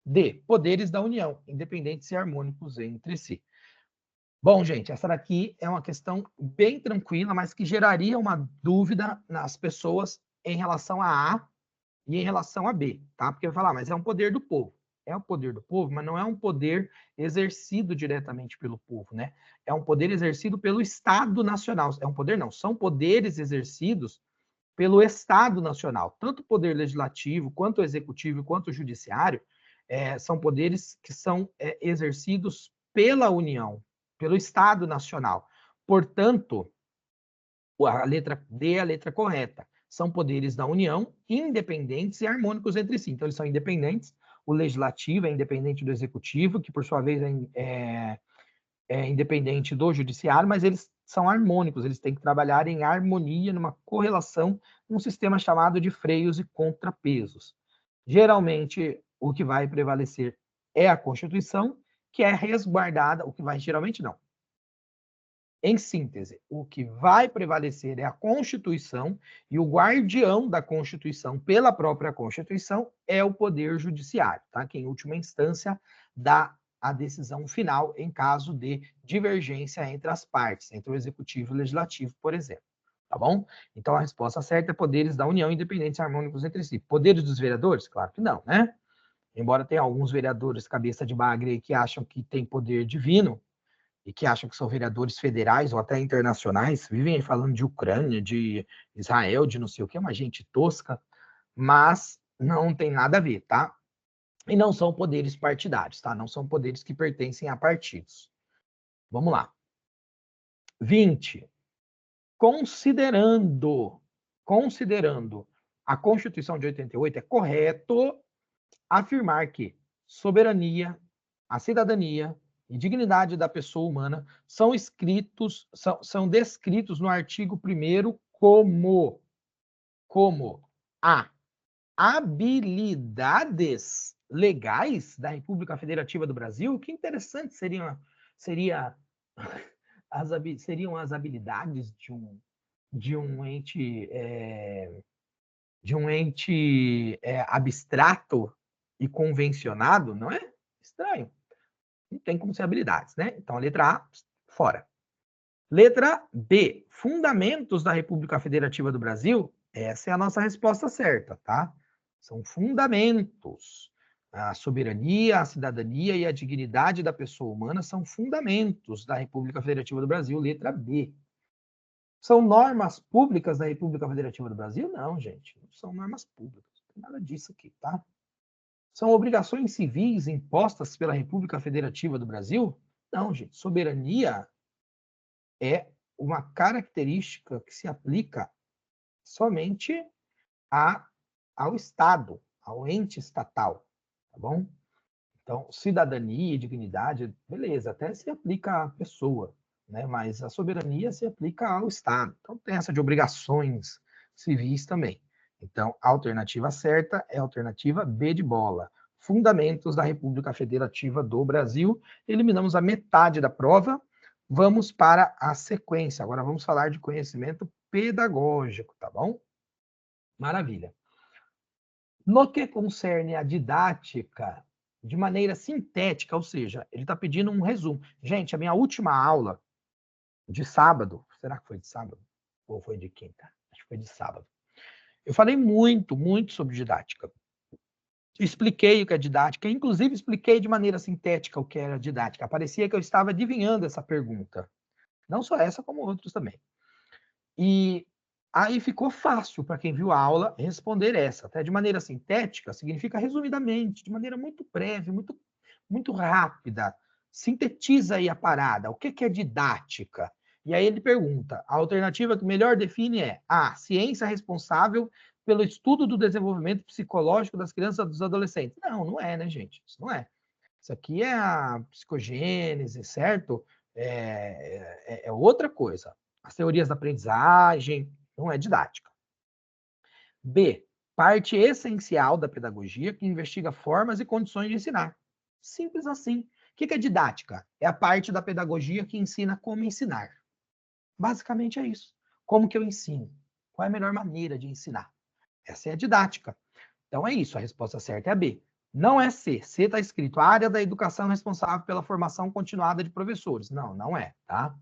D. Poderes da União, independentes e harmônicos entre si. Bom, gente, essa daqui é uma questão bem tranquila, mas que geraria uma dúvida nas pessoas em relação a A e em relação a B, tá? Porque vai falar, mas é um poder do povo. É o poder do povo, mas não é um poder exercido diretamente pelo povo, né? É um poder exercido pelo Estado Nacional. É um poder, não, são poderes exercidos pelo Estado Nacional. Tanto o poder legislativo, quanto o executivo, quanto o judiciário, são poderes que são exercidos pela União, pelo Estado Nacional. Portanto, a letra D é a letra correta. São poderes da União, independentes e harmônicos entre si. Então, eles são independentes. O legislativo é independente do executivo, que por sua vez é independente do judiciário, mas eles são harmônicos, eles têm que trabalhar em harmonia, numa correlação, num sistema chamado de freios e contrapesos. Geralmente, o que vai prevalecer é a Constituição, que é resguardada, o que vai, geralmente não. Em síntese, o que vai prevalecer é a Constituição, e o guardião da Constituição, pela própria Constituição, é o Poder Judiciário, tá? Que, em última instância, dá a decisão final em caso de divergência entre as partes, entre o Executivo e o Legislativo, por exemplo. Tá bom? Então, a resposta certa é poderes da União independentes e harmônicos entre si. Poderes dos vereadores? Claro que não, né? Embora tenha alguns vereadores cabeça de bagre que acham que tem poder divino, e que acham que são vereadores federais ou até internacionais, vivem aí falando de Ucrânia, de Israel, de não sei o que, uma gente tosca, mas não tem nada a ver, tá? E não são poderes partidários, tá? Não são poderes que pertencem a partidos. Vamos lá. 20. Considerando a Constituição de 88, é correto afirmar que soberania, a cidadania e dignidade da pessoa humana são descritos no artigo 1º como a habilidades legais da República Federativa do Brasil. Que interessante seriam as habilidades de um ente abstrato e convencionado, não é? Estranho. Não tem como ser habilidades, né? Então, a letra A, fora. Letra B, fundamentos da República Federativa do Brasil. Essa é a nossa resposta certa, tá? São fundamentos. A soberania, a cidadania e a dignidade da pessoa humana são fundamentos da República Federativa do Brasil, letra B. São normas públicas da República Federativa do Brasil? Não, gente. Não são normas públicas. Não tem nada disso aqui, tá? São obrigações civis impostas pela República Federativa do Brasil? Não, gente. Soberania é uma característica que se aplica somente ao Estado, ao ente estatal, tá bom? Então, cidadania e dignidade, beleza, até se aplica à pessoa, né? Mas a soberania se aplica ao Estado. Então, tem essa de obrigações civis também. Então, a alternativa certa é a alternativa B de bola. Fundamentos da República Federativa do Brasil. Eliminamos a metade da prova. Vamos para a sequência. Agora vamos falar de conhecimento pedagógico, tá bom? Maravilha. No que concerne a didática, de maneira sintética, ou seja, ele está pedindo um resumo. Gente, a minha última aula de sábado, será que foi de sábado? Ou foi de quinta? Acho que foi de sábado. Eu falei muito, muito sobre didática. Expliquei o que é didática, inclusive expliquei de maneira sintética o que era didática. Parecia que eu estava adivinhando essa pergunta. Não só essa, como outros também. E aí ficou fácil para quem viu a aula responder essa. Até de maneira sintética, significa resumidamente, de maneira muito breve, muito rápida. Sintetiza aí a parada. O que é didática? E aí ele pergunta, a alternativa que melhor define é a ciência responsável pelo estudo do desenvolvimento psicológico das crianças e dos adolescentes. Não, não é, né, gente? Isso não é. Isso aqui é a psicogênese, certo? É outra coisa. As teorias da aprendizagem, não é didática. B, parte essencial da pedagogia que investiga formas e condições de ensinar. Simples assim. O que é didática? É a parte da pedagogia que ensina como ensinar. Basicamente é isso. Como que eu ensino? Qual é a melhor maneira de ensinar? Essa é a didática. Então é isso, a resposta certa é a B. Não é C. C está escrito área da educação responsável pela formação continuada de professores. Não, não é, tá?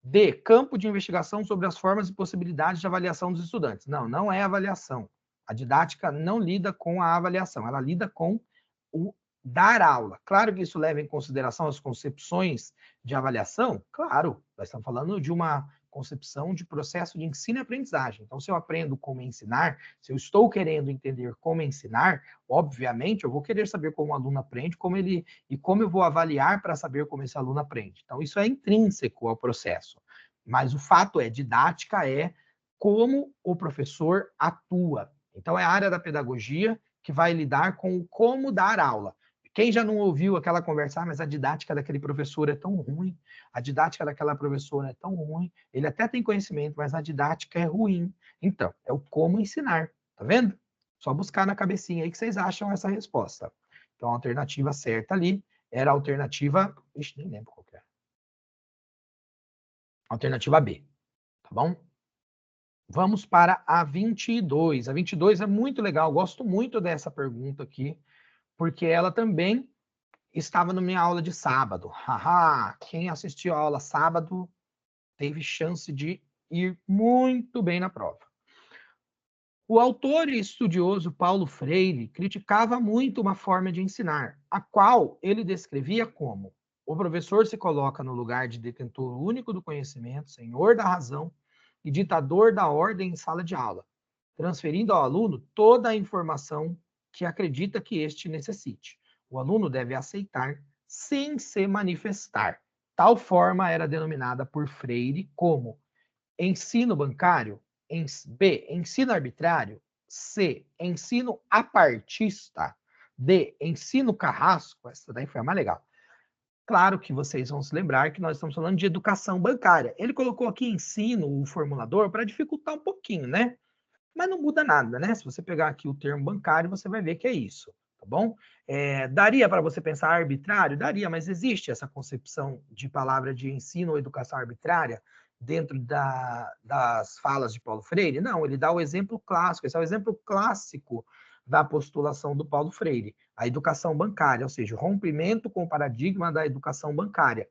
D. Campo de investigação sobre as formas e possibilidades de avaliação dos estudantes. Não, não é avaliação. A didática não lida com a avaliação, ela lida com o dar aula. Claro que isso leva em consideração as concepções de avaliação, claro, nós estamos falando de uma concepção de processo de ensino e aprendizagem. Então, se eu aprendo como ensinar, se eu estou querendo entender como ensinar, obviamente eu vou querer saber como o aluno aprende, como eu vou avaliar para saber como esse aluno aprende. Então, isso é intrínseco ao processo. Mas o fato é, didática é como o professor atua. Então, é a área da pedagogia que vai lidar com como dar aula. Quem já não ouviu aquela conversa, mas a didática daquele professor é tão ruim, a didática daquela professora é tão ruim, ele até tem conhecimento, mas a didática é ruim. Então, é o como ensinar, tá vendo? Só buscar na cabecinha aí que vocês acham essa resposta. Então, a alternativa certa ali era a alternativa... Ixi, nem lembro qual que é. Alternativa B, tá bom? Vamos para a 22. A 22 é muito legal, gosto muito dessa pergunta aqui, porque ela também estava na minha aula de sábado. Haha, quem assistiu a aula sábado teve chance de ir muito bem na prova. O autor e estudioso Paulo Freire criticava muito uma forma de ensinar, a qual ele descrevia como: o professor se coloca no lugar de detentor único do conhecimento, senhor da razão e ditador da ordem em sala de aula, transferindo ao aluno toda a informação que acredita que este necessite. O aluno deve aceitar sem se manifestar. Tal forma era denominada por Freire como ensino bancário, B, ensino arbitrário, C, ensino apartista, D, ensino carrasco. Essa daí foi a mais legal. Claro que vocês vão se lembrar que nós estamos falando de educação bancária. Ele colocou aqui ensino, o formulador, para dificultar um pouquinho, né? Mas não muda nada, né? Se você pegar aqui o termo bancário, você vai ver que é isso, tá bom? Daria para você pensar arbitrário? Daria, mas existe essa concepção de palavra de ensino ou educação arbitrária dentro das falas de Paulo Freire? Não, ele dá o exemplo clássico, esse é o exemplo clássico da postulação do Paulo Freire, a educação bancária, ou seja, o rompimento com o paradigma da educação bancária.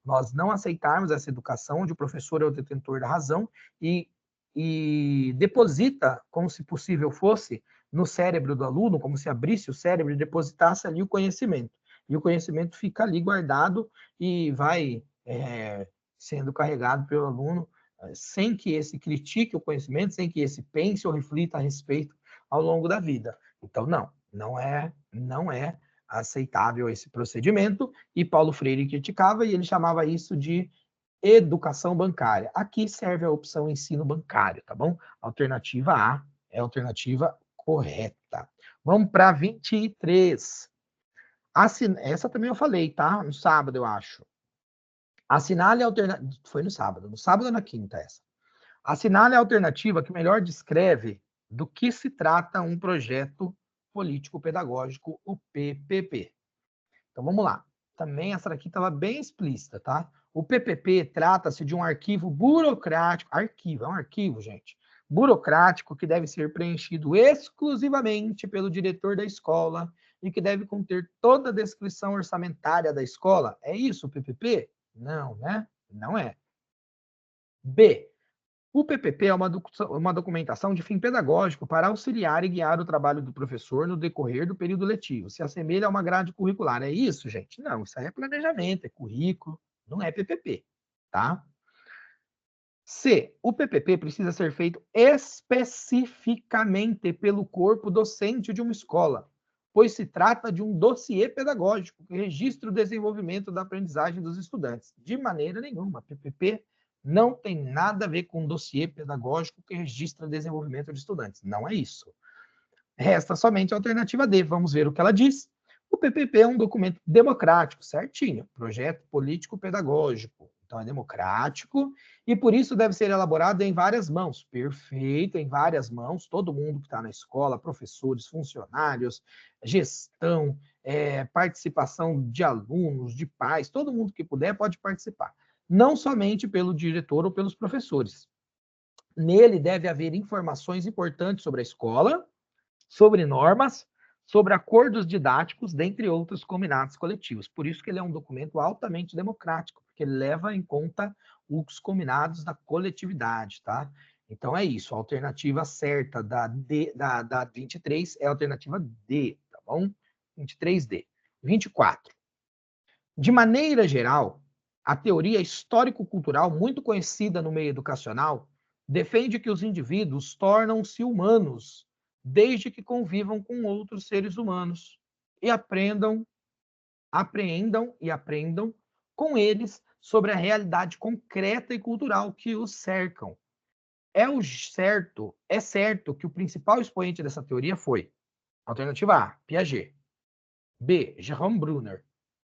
Nós não aceitarmos essa educação onde o professor é o detentor da razão e deposita, como se possível fosse, no cérebro do aluno, como se abrisse o cérebro e depositasse ali o conhecimento. E o conhecimento fica ali guardado e vai sendo carregado pelo aluno sem que esse critique o conhecimento, sem que esse pense ou reflita a respeito ao longo da vida. Então, não é aceitável esse procedimento, e Paulo Freire criticava, e ele chamava isso de educação bancária. Aqui serve a opção ensino bancário, tá bom? Alternativa A é a alternativa correta. Vamos para 23. Essa também eu falei, tá? No sábado, eu acho. Assinale a alternativa. Foi no sábado. No sábado ou na quinta, essa. Assinale a alternativa que melhor descreve do que se trata um projeto político-pedagógico, o PPP. Então, vamos lá. Também essa daqui estava bem explícita, tá? O PPP trata-se de um arquivo burocrático. Arquivo, é um arquivo, gente. Burocrático que deve ser preenchido exclusivamente pelo diretor da escola e que deve conter toda a descrição orçamentária da escola. É isso o PPP? Não, né? Não é. B. O PPP é uma documentação de fim pedagógico para auxiliar e guiar o trabalho do professor no decorrer do período letivo. Se assemelha a uma grade curricular. É isso, gente? Não, isso aí é planejamento, é currículo, não é PPP, tá? C. O PPP precisa ser feito especificamente pelo corpo docente de uma escola, pois se trata de um dossiê pedagógico que registra o desenvolvimento da aprendizagem dos estudantes. De maneira nenhuma, PPP não tem nada a ver com um dossiê pedagógico que registra o desenvolvimento de estudantes. Não é isso. Resta somente a alternativa D. Vamos ver o que ela diz. O PPP é um documento democrático, certinho. Projeto político-pedagógico. Então, é democrático e, por isso, deve ser elaborado em várias mãos. Perfeito, em várias mãos. Todo mundo que está na escola, professores, funcionários, gestão, participação de alunos, de pais, todo mundo que puder pode participar. Não somente pelo diretor ou pelos professores. Nele deve haver informações importantes sobre a escola, sobre normas, sobre acordos didáticos, dentre outros combinados coletivos. Por isso que ele é um documento altamente democrático, porque ele leva em conta os combinados da coletividade, tá? Então é isso, a alternativa certa da 23 é a alternativa D, tá bom? 23D. 24. De maneira geral, a teoria histórico-cultural, muito conhecida no meio educacional, defende que os indivíduos tornam-se humanos desde que convivam com outros seres humanos e apreendam com eles sobre a realidade concreta e cultural que os cercam. É certo que o principal expoente dessa teoria foi alternativa A, Piaget, B, Jerome Brunner,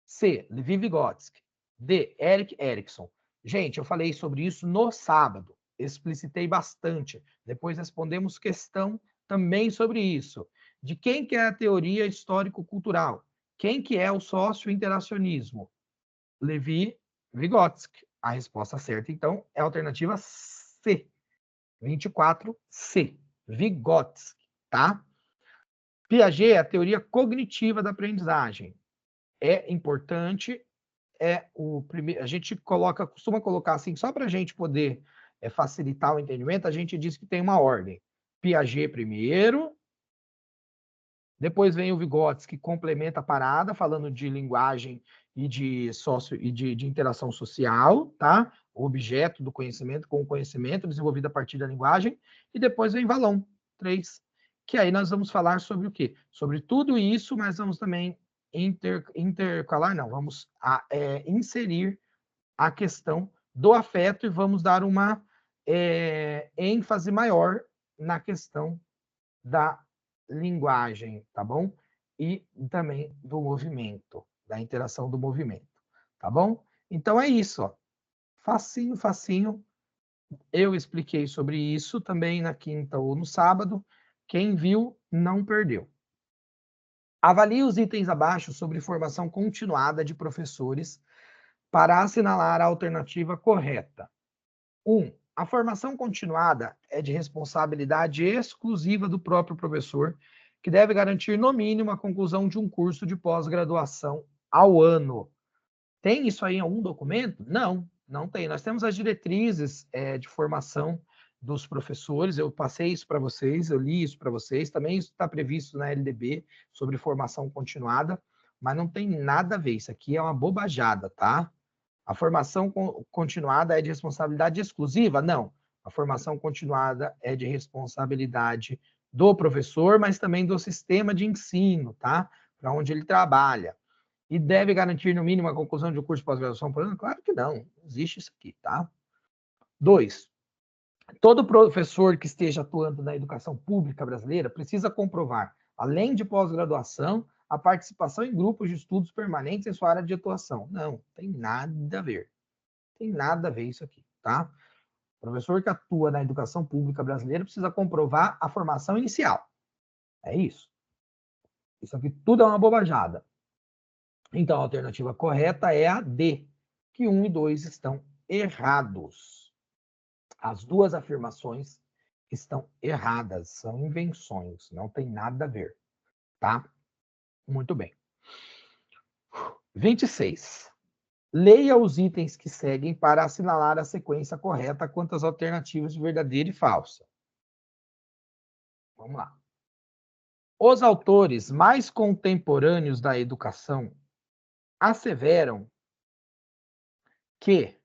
C, Levi Vygotsky, D, Erik Erikson. Gente, eu falei sobre isso no sábado, explicitei bastante. Depois respondemos questão também sobre isso. De quem que é a teoria histórico-cultural? Quem que é o sócio-interacionismo? Levi Vygotsky. A resposta certa, então, é a alternativa C. 24C. Vygotsky, tá? Piaget é a teoria cognitiva da aprendizagem. É importante, a gente costuma colocar assim, só para a gente poder facilitar o entendimento, a gente diz que tem uma ordem. Piaget primeiro, depois vem o Vygotsky, que complementa a parada, falando de linguagem e de interação social, tá? O objeto do conhecimento com o conhecimento desenvolvido a partir da linguagem, e depois vem Vallon, 3, que aí nós vamos falar sobre o quê? Sobre tudo isso, mas vamos também vamos inserir a questão do afeto e vamos dar uma ênfase maior na questão da linguagem, tá bom? E também do movimento, da interação do movimento, tá bom? Então é isso, ó. Facinho, facinho. Eu expliquei sobre isso também na quinta ou no sábado. Quem viu, não perdeu. Avalie os itens abaixo sobre formação continuada de professores para assinalar a alternativa correta. 1. A formação continuada é de responsabilidade exclusiva do próprio professor, que deve garantir, no mínimo, a conclusão de um curso de pós-graduação ao ano. Tem isso aí em algum documento? Não, não tem. Nós temos as diretrizes de formação dos professores, eu passei isso para vocês, eu li isso para vocês, também isso está previsto na LDB sobre formação continuada, mas não tem nada a ver, isso aqui é uma bobajada, tá? A formação continuada é de responsabilidade exclusiva? Não. A formação continuada é de responsabilidade do professor, mas também do sistema de ensino, tá? Para onde ele trabalha. e deve garantir, no mínimo, a conclusão de um curso de pós-graduação por ano? Claro que não. Não existe isso aqui, tá? 2. Todo professor que esteja atuando na educação pública brasileira precisa comprovar, além de pós-graduação, a participação em grupos de estudos permanentes em sua área de atuação. Não, tem nada a ver. Tem nada a ver isso aqui, tá? O professor que atua na educação pública brasileira precisa comprovar a formação inicial. É isso. Isso aqui tudo é uma bobajada. Então, a alternativa correta é a D, que 1 e 2 estão errados. As duas afirmações estão erradas, são invenções, não tem nada a ver, tá? Muito bem. 26. Leia os itens que seguem para assinalar a sequência correta quanto às alternativas de verdadeira e falsa. Vamos lá. Os autores mais contemporâneos da educação asseveram que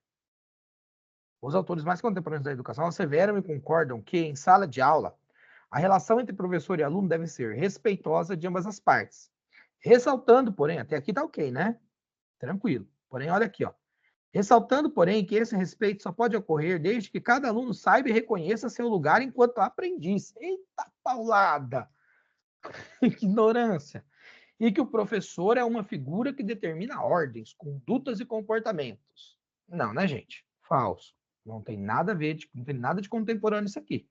os autores mais contemporâneos da educação asseveram e concordam que, em sala de aula, a relação entre professor e aluno deve ser respeitosa de ambas as partes. Ressaltando, porém, até aqui tá ok, né? Tranquilo. Porém, olha aqui, ó. Ressaltando, porém, que esse respeito só pode ocorrer desde que cada aluno saiba e reconheça seu lugar enquanto aprendiz. Eita paulada! Ignorância. E que o professor é uma figura que determina ordens, condutas e comportamentos. Não, né, gente? Falso. Não tem nada a ver, não tem nada de contemporâneo isso aqui.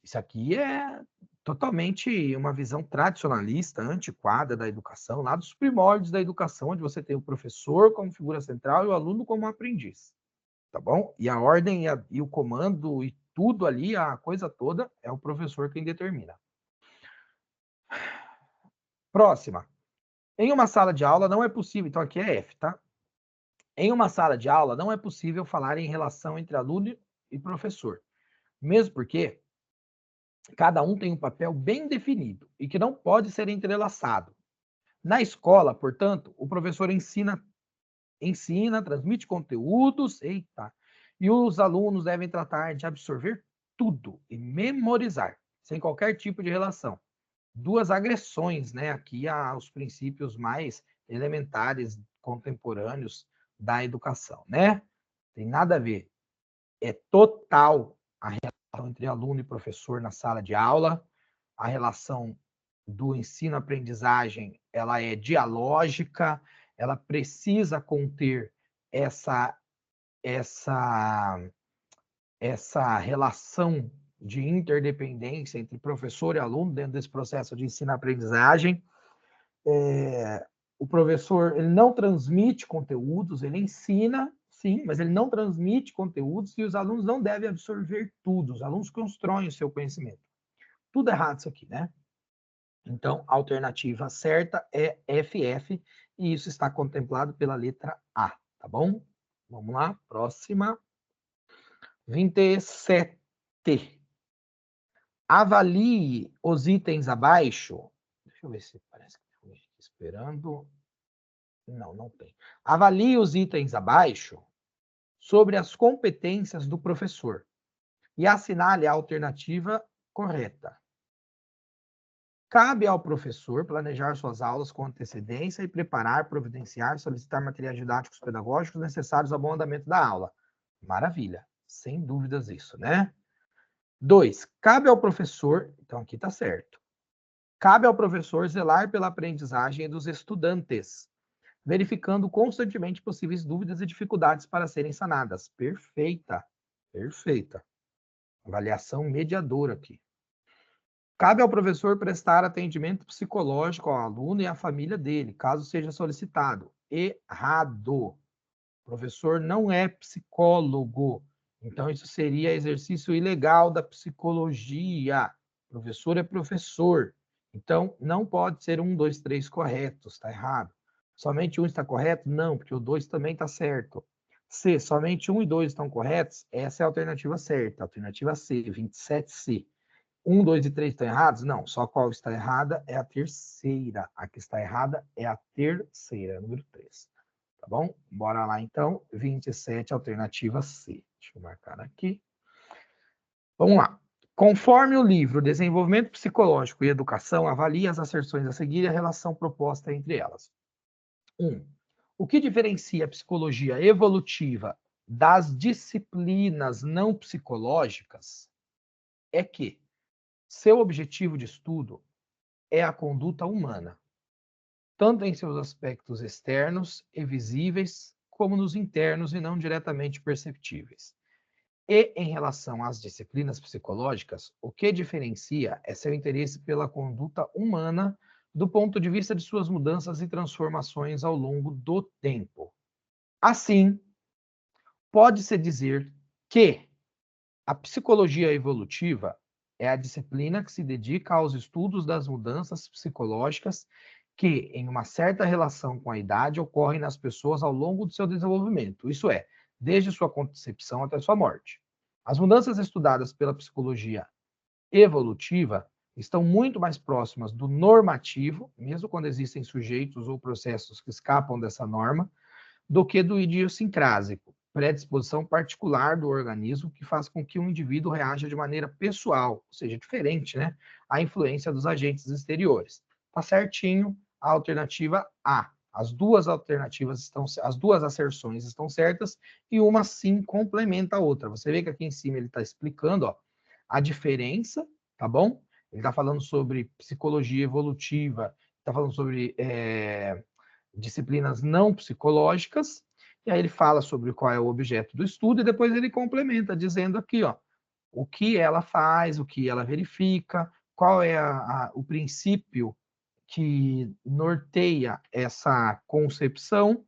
Isso aqui é totalmente uma visão tradicionalista, antiquada da educação, lá dos primórdios da educação, onde você tem o professor como figura central e o aluno como aprendiz. Tá bom? E a ordem e o comando e tudo ali, a coisa toda, é o professor quem determina. Próxima. Em uma sala de aula não é possível, então aqui é F, tá? Em uma sala de aula não é possível falar em relação entre aluno e professor. Mesmo porque cada um tem um papel bem definido e que não pode ser entrelaçado. Na escola, portanto, o professor ensina, transmite conteúdos, e os alunos devem tratar de absorver tudo e memorizar, sem qualquer tipo de relação. Duas agressões, né, aqui aos princípios mais elementares, contemporâneos da educação, né? Tem nada a ver. É total a relação entre aluno e professor na sala de aula. A relação do ensino-aprendizagem, ela é dialógica, ela precisa conter essa relação de interdependência entre professor e aluno dentro desse processo de ensino-aprendizagem. O professor, ele não transmite conteúdos, ele ensina, sim, mas ele não transmite conteúdos e os alunos não devem absorver tudo. Os alunos constroem o seu conhecimento. Tudo errado isso aqui, né? Então, a alternativa certa é FF e isso está contemplado pela letra A, tá bom? Vamos lá, próxima. 27. Avalie os itens abaixo. Deixa eu ver se parece que foi esperando. Não, não tem. Avalie os itens abaixo sobre as competências do professor e assinale a alternativa correta. Cabe ao professor planejar suas aulas com antecedência e preparar, providenciar, solicitar materiais didáticos pedagógicos necessários ao bom andamento da aula. Maravilha, sem dúvidas isso, né? 2. Cabe ao professor, então aqui está certo. Cabe ao professor zelar pela aprendizagem dos estudantes, verificando constantemente possíveis dúvidas e dificuldades para serem sanadas. Perfeita, perfeita. Avaliação mediadora aqui. Cabe ao professor prestar atendimento psicológico ao aluno e à família dele, caso seja solicitado. Errado. O professor não é psicólogo. Então, isso seria exercício ilegal da psicologia. O professor é professor. Então, não pode ser 1, 2, 3 corretos. Está errado. Somente 1 está correto? Não, porque o 2 também está certo. C, somente 1 e 2 estão corretos? Essa é a alternativa certa. Alternativa C, 27C. 1, 2 e 3 estão errados? Não, só qual está errada é a terceira. A que está errada é a terceira, número 3. Tá bom? Bora lá, então. 27, alternativa C. Deixa eu marcar aqui. Vamos lá. Conforme o livro Desenvolvimento Psicológico e Educação, avalie as asserções a seguir e a relação proposta entre elas. O que diferencia a psicologia evolutiva das disciplinas não psicológicas é que seu objetivo de estudo é a conduta humana, tanto em seus aspectos externos e visíveis, como nos internos e não diretamente perceptíveis. E em relação às disciplinas psicológicas, o que diferencia é seu interesse pela conduta humana do ponto de vista de suas mudanças e transformações ao longo do tempo. Assim, pode-se dizer que a psicologia evolutiva é a disciplina que se dedica aos estudos das mudanças psicológicas que, em uma certa relação com a idade, ocorrem nas pessoas ao longo do seu desenvolvimento, isso é, desde sua concepção até sua morte. As mudanças estudadas pela psicologia evolutiva estão muito mais próximas do normativo, mesmo quando existem sujeitos ou processos que escapam dessa norma, do que do idiosincrásico, predisposição particular do organismo que faz com que um indivíduo reaja de maneira pessoal, ou seja, diferente, né, à influência dos agentes exteriores. Tá certinho a alternativa A. As duas asserções estão certas e uma sim complementa a outra. Você vê que aqui em cima ele está explicando, ó, a diferença, tá bom? Ele está falando sobre psicologia evolutiva, está falando sobre disciplinas não psicológicas, e aí ele fala sobre qual é o objeto do estudo, e depois ele complementa, dizendo aqui, ó, o que ela faz, o que ela verifica, qual é o princípio que norteia essa concepção,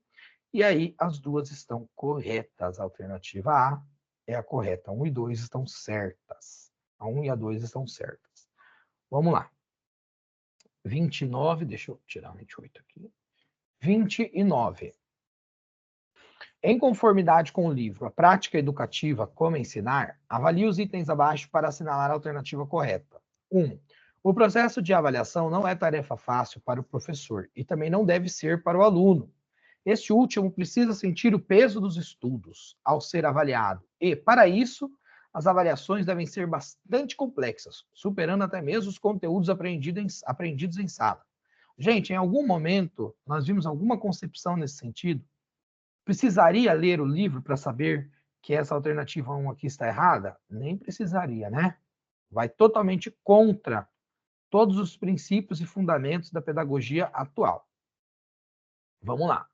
e aí as duas estão corretas. A alternativa A é a correta. 1 e 2 estão certas. A 1 e a 2 estão certas. Vamos lá. 29, deixa eu tirar 28 aqui. 29. Em conformidade com o livro A Prática Educativa, Como Ensinar, avalie os itens abaixo para assinalar a alternativa correta. 1. O processo de avaliação não é tarefa fácil para o professor e também não deve ser para o aluno. Este último precisa sentir o peso dos estudos ao ser avaliado e, para isso, as avaliações devem ser bastante complexas, superando até mesmo os conteúdos aprendidos em sala. Gente, em algum momento nós vimos alguma concepção nesse sentido? Precisaria ler o livro para saber que essa alternativa 1 aqui está errada? Nem precisaria, né? Vai totalmente contra todos os princípios e fundamentos da pedagogia atual. Vamos lá.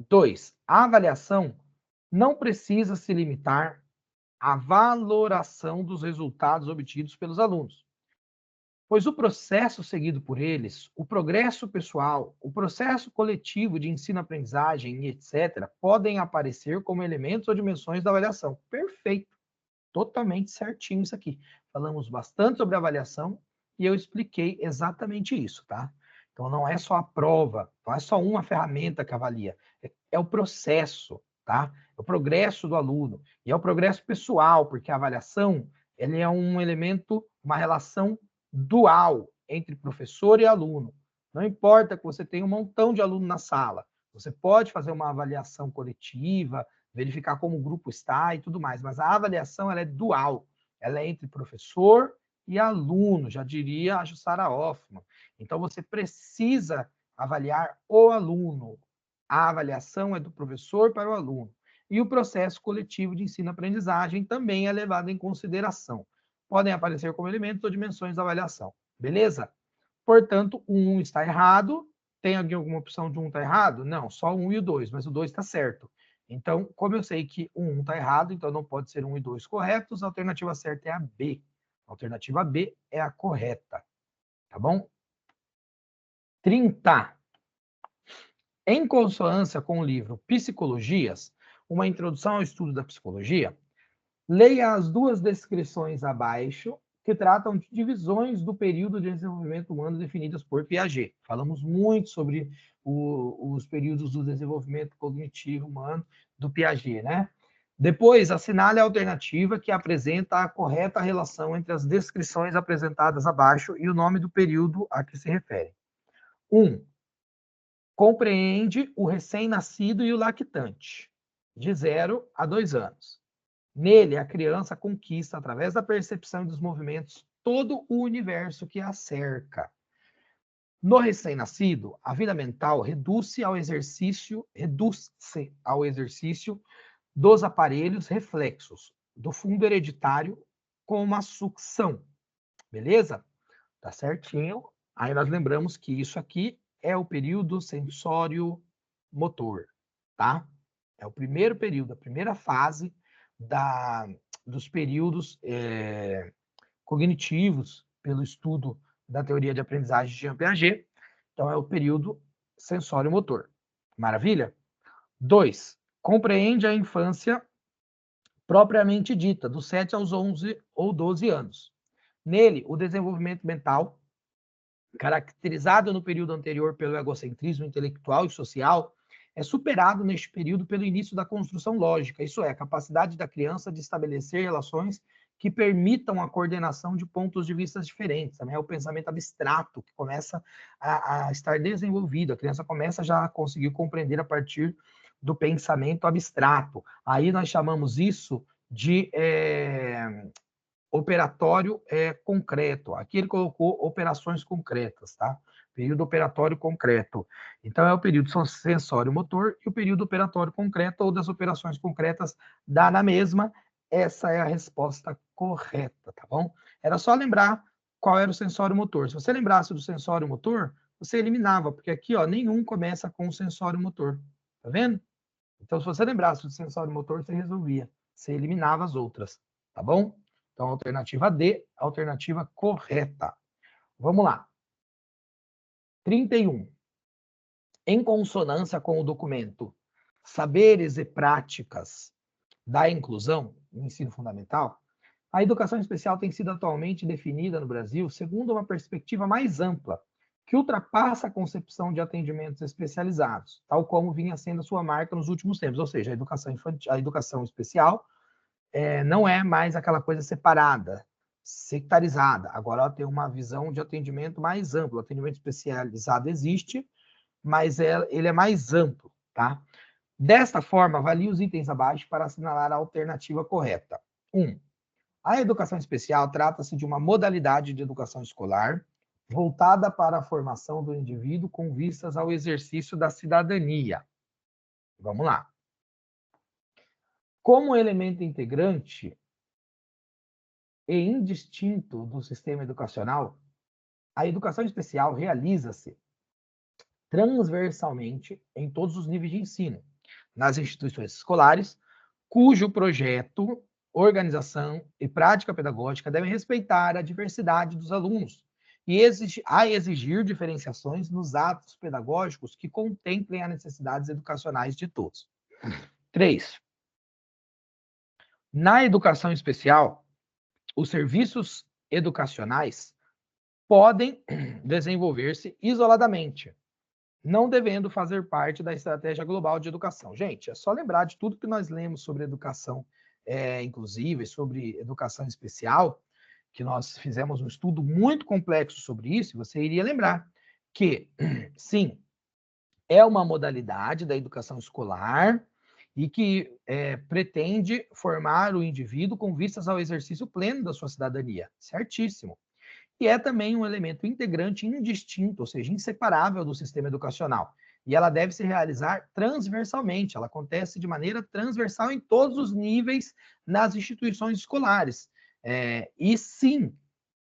2. A avaliação não precisa se limitar à valoração dos resultados obtidos pelos alunos, pois o processo seguido por eles, o progresso pessoal, o processo coletivo de ensino-aprendizagem, etc., podem aparecer como elementos ou dimensões da avaliação. Perfeito. Totalmente certinho isso aqui. Falamos bastante sobre avaliação e eu expliquei exatamente isso, tá? Então, não é só a prova, não é só uma ferramenta que avalia, é o processo, tá? É o progresso do aluno, e é o progresso pessoal, porque a avaliação, ele é um elemento, uma relação dual entre professor e aluno. Não importa que você tenha um montão de aluno na sala, você pode fazer uma avaliação coletiva, verificar como o grupo está e tudo mais, mas a avaliação ela é dual, ela é entre professor e aluno, já diria a Jussara Hoffmann. Então, você precisa avaliar o aluno. A avaliação é do professor para o aluno. E o processo coletivo de ensino-aprendizagem também é levado em consideração. Podem aparecer como elementos ou dimensões da avaliação. Beleza? Portanto, o 1 está errado. Tem alguma opção de 1 está errado? Não, só o 1 e o 2, mas o 2 está certo. Então, como eu sei que o 1 está errado, então não pode ser 1 e 2 corretos, a alternativa certa é a B. A alternativa B é a correta. Tá bom? 30. Em consonância com o livro Psicologias, uma introdução ao estudo da psicologia, leia as duas descrições abaixo que tratam de divisões do período de desenvolvimento humano definidas por Piaget. Falamos muito sobre os períodos do desenvolvimento cognitivo humano do Piaget, né? Depois, assinale a alternativa que apresenta a correta relação entre as descrições apresentadas abaixo e o nome do período a que se refere. 1. Compreende o recém-nascido e o lactante, de 0 a 2 anos. Nele, a criança conquista, através da percepção e dos movimentos, todo o universo que a cerca. No recém-nascido, a vida mental reduz-se ao exercício dos aparelhos reflexos do fundo hereditário com uma sucção, beleza? Tá certinho. Aí nós lembramos que isso aqui é o período sensório-motor, tá? É o primeiro período, a primeira fase dos períodos cognitivos pelo estudo da teoria de aprendizagem de Jean Piaget. Então, é o período sensório-motor. Maravilha? 2. Compreende a infância propriamente dita, dos 7 aos 11 ou 12 anos. Nele, o desenvolvimento mental, caracterizado no período anterior pelo egocentrismo intelectual e social, é superado neste período pelo início da construção lógica, isso é, a capacidade da criança de estabelecer relações que permitam a coordenação de pontos de vista diferentes. Também é o pensamento abstrato que começa a estar desenvolvido. A criança começa já a conseguir compreender a partir do pensamento abstrato. Aí nós chamamos isso de operatório concreto. Aqui ele colocou operações concretas, tá? Período operatório concreto. Então, é o período sensório-motor e o período operatório concreto, ou das operações concretas, dá na mesma. Essa é a resposta correta, tá bom? Era só lembrar qual era o sensório-motor. Se você lembrasse do sensório-motor, você eliminava, porque aqui, ó, nenhum começa com o sensório-motor. Tá vendo? Então, se você lembrasse do sensório-motor, você resolvia. Você eliminava as outras, tá bom? Então, alternativa D, alternativa correta. Vamos lá. 31. Em consonância com o documento Saberes e Práticas da Inclusão no Ensino Fundamental, a educação especial tem sido atualmente definida no Brasil segundo uma perspectiva mais ampla, que ultrapassa a concepção de atendimentos especializados, tal como vinha sendo a sua marca nos últimos tempos. Ou seja, a educação especial não é mais aquela coisa separada, sectarizada. Agora ela tem uma visão de atendimento mais amplo. O atendimento especializado existe, mas ele é mais amplo, tá? Desta forma, avalie os itens abaixo para assinalar a alternativa correta. 1. A educação especial trata-se de uma modalidade de educação escolar voltada para a formação do indivíduo com vistas ao exercício da cidadania. Vamos lá. Como elemento integrante e indistinto do sistema educacional, a educação especial realiza-se transversalmente em todos os níveis de ensino, nas instituições escolares, cujo projeto, organização e prática pedagógica devem respeitar a diversidade dos alunos e exigir diferenciações nos atos pedagógicos que contemplem as necessidades educacionais de todos. 3. Na educação especial, os serviços educacionais podem desenvolver-se isoladamente, não devendo fazer parte da estratégia global de educação. Gente, é só lembrar de tudo que nós lemos sobre educação inclusiva e sobre educação especial, que nós fizemos um estudo muito complexo sobre isso, e você iria lembrar que, sim, é uma modalidade da educação escolar e que pretende formar o indivíduo com vistas ao exercício pleno da sua cidadania. Certíssimo. E é também um elemento integrante indistinto, ou seja, inseparável do sistema educacional. E ela deve se realizar transversalmente, ela acontece de maneira transversal em todos os níveis nas instituições escolares. E sim,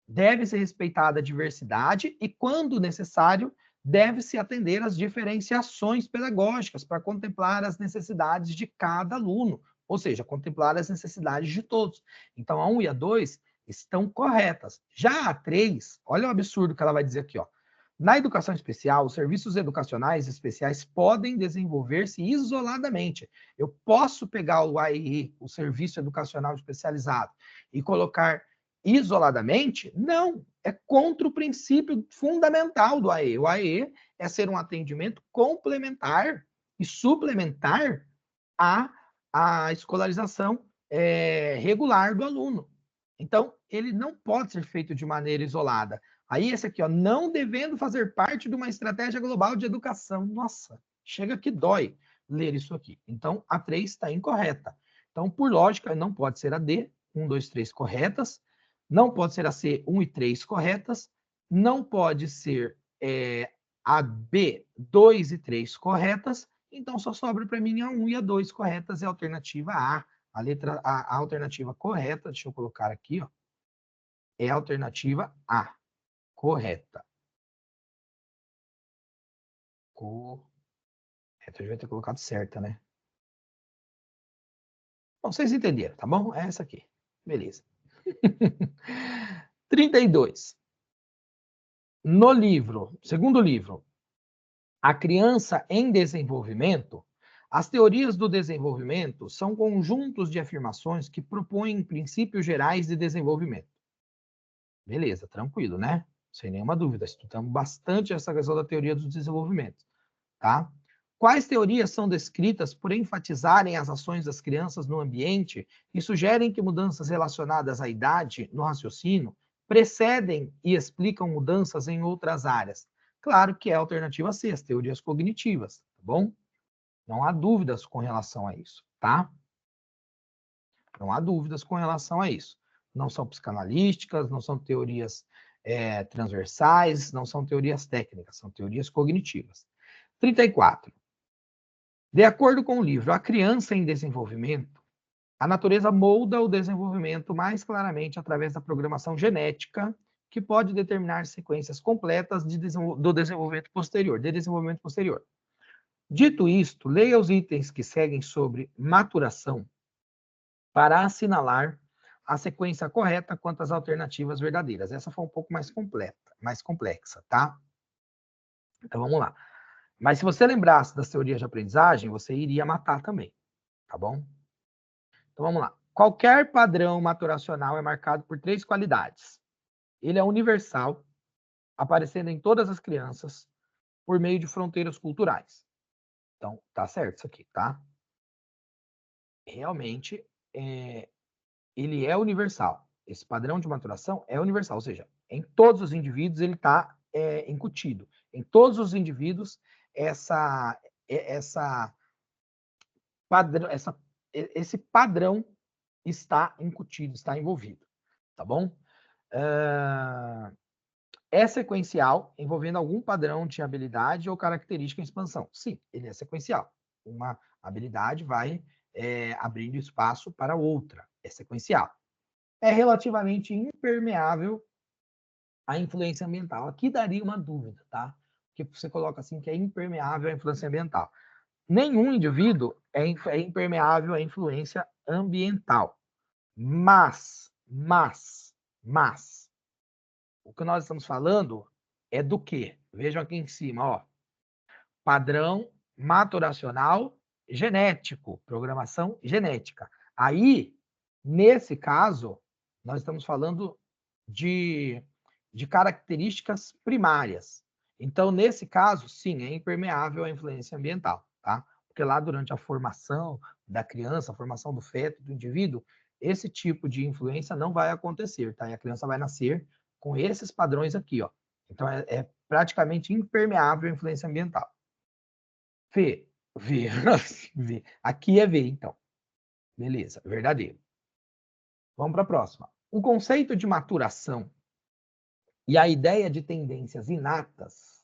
deve ser respeitada a diversidade e, quando necessário, deve-se atender às diferenciações pedagógicas para contemplar as necessidades de cada aluno, ou seja, contemplar as necessidades de todos. Então, a 1 e a 2 estão corretas. Já a 3, olha o absurdo que ela vai dizer aqui, ó. Na educação especial, os serviços educacionais especiais podem desenvolver-se isoladamente. Eu posso pegar o AEE, o Serviço Educacional Especializado, e colocar isoladamente? Não, é contra o princípio fundamental do AE. O AE é ser um atendimento complementar e suplementar à escolarização regular do aluno. Então, ele não pode ser feito de maneira isolada. Aí, esse aqui, ó, não devendo fazer parte de uma estratégia global de educação. Nossa, chega que dói ler isso aqui. Então, a 3 está incorreta. Então, por lógica, não pode ser a D, 1, 2, 3 corretas. Não pode ser a C, 1 e 3 corretas. Não pode ser a B, 2 e 3 corretas, então só sobra para mim a 1 e a 2 corretas, é a alternativa A. A alternativa correta, deixa eu colocar aqui, ó, é a alternativa A, correta. Correta, eu devia ter colocado certa, né? Bom, vocês entenderam, tá bom? É essa aqui. Beleza. 32. No livro, segundo livro, A Criança em Desenvolvimento, as teorias do desenvolvimento são conjuntos de afirmações que propõem princípios gerais de desenvolvimento. Beleza, tranquilo, né? Sem nenhuma dúvida, estudamos bastante essa questão da teoria do desenvolvimento, tá? Quais teorias são descritas por enfatizarem as ações das crianças no ambiente e sugerem que mudanças relacionadas à idade no raciocínio precedem e explicam mudanças em outras áreas? Claro que é a alternativa C, as teorias cognitivas, tá bom? Não há dúvidas com relação a isso, tá? Não há dúvidas com relação a isso. Não são psicanalísticas, não são teorias transversais, não são teorias técnicas, são teorias cognitivas. 34. De acordo com o livro A Criança em Desenvolvimento, a natureza molda o desenvolvimento mais claramente através da programação genética, que pode determinar sequências completas do desenvolvimento posterior. Dito isto, leia os itens que seguem sobre maturação para assinalar a sequência correta quanto às alternativas verdadeiras. Essa foi um pouco mais complexa, tá? Então vamos lá. Mas se você lembrasse das teorias de aprendizagem, você iria matar também, tá bom? Então vamos lá. Qualquer padrão maturacional é marcado por 3 qualidades. Ele é universal, aparecendo em todas as crianças, por meio de fronteiras culturais. Então, tá certo isso aqui, tá? Realmente, ele é universal. Esse padrão de maturação é universal, ou seja, em todos os indivíduos ele está incutido. Em todos os indivíduos, esse padrão está incutido, está envolvido, tá bom? É sequencial, envolvendo algum padrão de habilidade ou característica em expansão. Sim, ele é sequencial. Uma habilidade vai abrindo espaço para outra. É sequencial. É relativamente impermeável à influência ambiental. Aqui daria uma dúvida, tá? Porque você coloca assim que é impermeável à influência ambiental. Nenhum indivíduo é impermeável à influência ambiental. Mas, o que nós estamos falando é do quê? Vejam aqui em cima, ó. Padrão maturacional genético, programação genética. Aí, nesse caso, nós estamos falando de características primárias. Então, nesse caso, sim, é impermeável à influência ambiental, tá? Porque lá durante a formação da criança, a formação do feto, do indivíduo, esse tipo de influência não vai acontecer, tá? E a criança vai nascer com esses padrões aqui, ó. Então, é praticamente impermeável à influência ambiental. V. V. Aqui é V, então. Beleza, verdadeiro. Vamos para a próxima. O conceito de maturação e a ideia de tendências inatas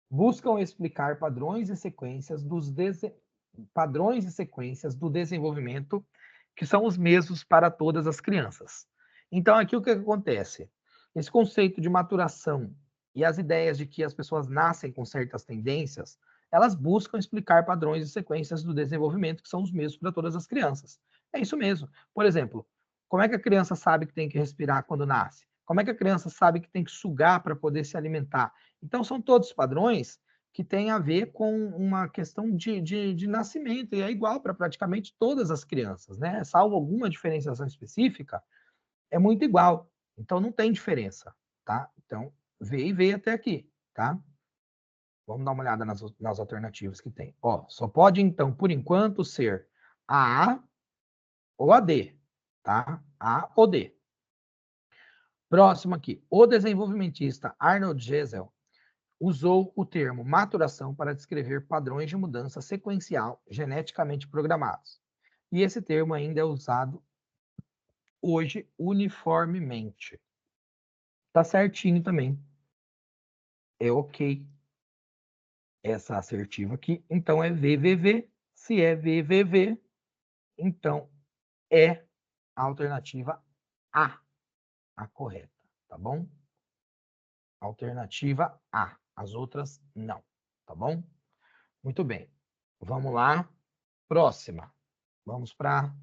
buscam explicar padrões e sequências do desenvolvimento que são os mesmos para todas as crianças. Então, aqui o que acontece? Esse conceito de maturação e as ideias de que as pessoas nascem com certas tendências, elas buscam explicar padrões e sequências do desenvolvimento que são os mesmos para todas as crianças. É isso mesmo. Por exemplo, como é que a criança sabe que tem que respirar quando nasce? Como é que a criança sabe que tem que sugar para poder se alimentar? Então, são todos padrões que têm a ver com uma questão de nascimento, e é igual para praticamente todas as crianças, né? Salvo alguma diferenciação específica, é muito igual. Então, não tem diferença, tá? Então, vê e vê até aqui, tá? Vamos dar uma olhada nas alternativas que tem. Ó, só pode, então, por enquanto, ser a A ou a D, tá? A ou D. Próximo aqui. O desenvolvimentista Arnold Gesell usou o termo maturação para descrever padrões de mudança sequencial geneticamente programados. E esse termo ainda é usado hoje uniformemente. Tá certinho também. é ok. Essa assertiva aqui, então é VVV. Se é VVV, então é a alternativa a correta, tá bom? Alternativa A. As outras não, tá bom? Muito bem. Vamos lá. Próxima. Vamos para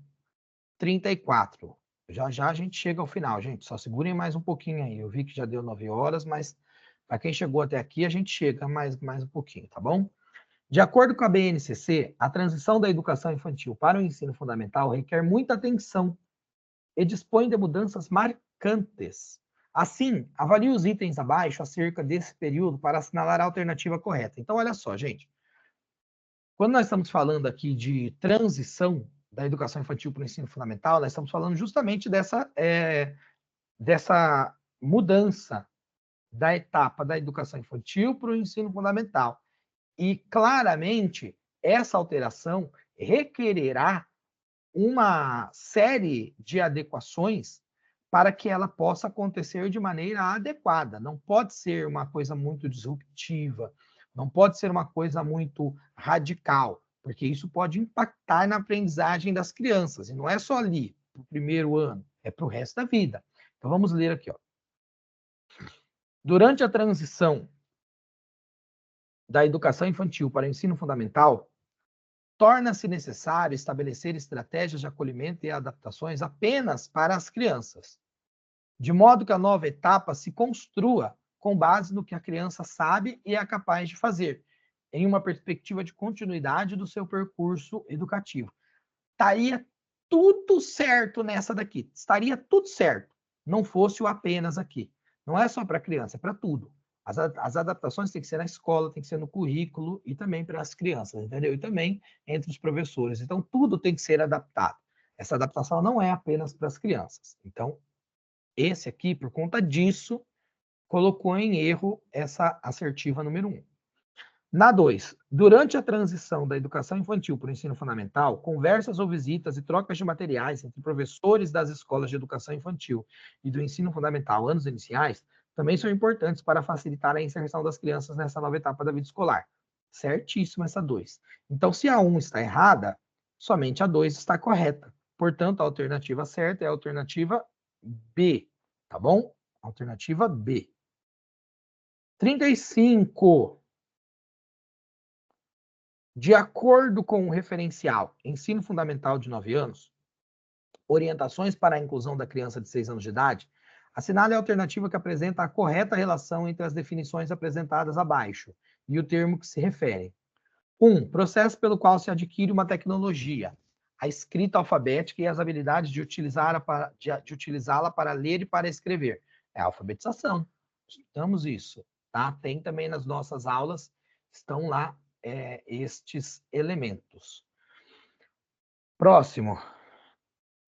34. Já já a gente chega ao final, gente. Só segurem mais um pouquinho aí. Eu vi que já deu 9 horas, mas para quem chegou até aqui, a gente chega mais um pouquinho, tá bom? De acordo com a BNCC, a transição da educação infantil para o ensino fundamental requer muita atenção e dispõe de mudanças marcantes. Assim, avalie os itens abaixo acerca desse período para assinalar a alternativa correta. Então, olha só, gente. Quando nós estamos falando aqui de transição da educação infantil para o ensino fundamental, nós estamos falando justamente dessa mudança da etapa da educação infantil para o ensino fundamental. E, claramente, essa alteração requererá uma série de adequações para que ela possa acontecer de maneira adequada. Não pode ser uma coisa muito disruptiva, não pode ser uma coisa muito radical, porque isso pode impactar na aprendizagem das crianças. E não é só ali, para o primeiro ano, é para o resto da vida. Então, vamos ler aqui. Ó. Durante a transição da educação infantil para o ensino fundamental, torna-se necessário estabelecer estratégias de acolhimento e adaptações apenas para as crianças, de modo que a nova etapa se construa com base no que a criança sabe e é capaz de fazer, em uma perspectiva de continuidade do seu percurso educativo. Estaria tudo certo nessa daqui, estaria tudo certo, não fosse o apenas aqui. Não é só para a criança, é para tudo. As adaptações têm que ser na escola, tem que ser no currículo e também para as crianças, entendeu? E também entre os professores. Então, tudo tem que ser adaptado. Essa adaptação não é apenas para as crianças. Então, esse aqui, por conta disso, colocou em erro essa assertiva número 1. Na 2, durante a transição da educação infantil para o ensino fundamental, conversas ou visitas e trocas de materiais entre professores das escolas de educação infantil e do ensino fundamental, anos iniciais, também são importantes para facilitar a inserção das crianças nessa nova etapa da vida escolar. Certíssimo essa 2. Então, se a 1 está errada, somente a 2 está correta. Portanto, a alternativa certa é a alternativa B, tá bom? Alternativa B. 35. De acordo com o referencial Ensino Fundamental de 9 anos, Orientações para a Inclusão da Criança de 6 anos de idade, assinale a alternativa que apresenta a correta relação entre as definições apresentadas abaixo e o termo que se refere. 1. Processo pelo qual se adquire uma tecnologia, a escrita alfabética e as habilidades de utilizá-la para ler e para escrever. É a alfabetização. Estudamos isso, tá? Tem também nas nossas aulas, estão lá estes elementos. Próximo.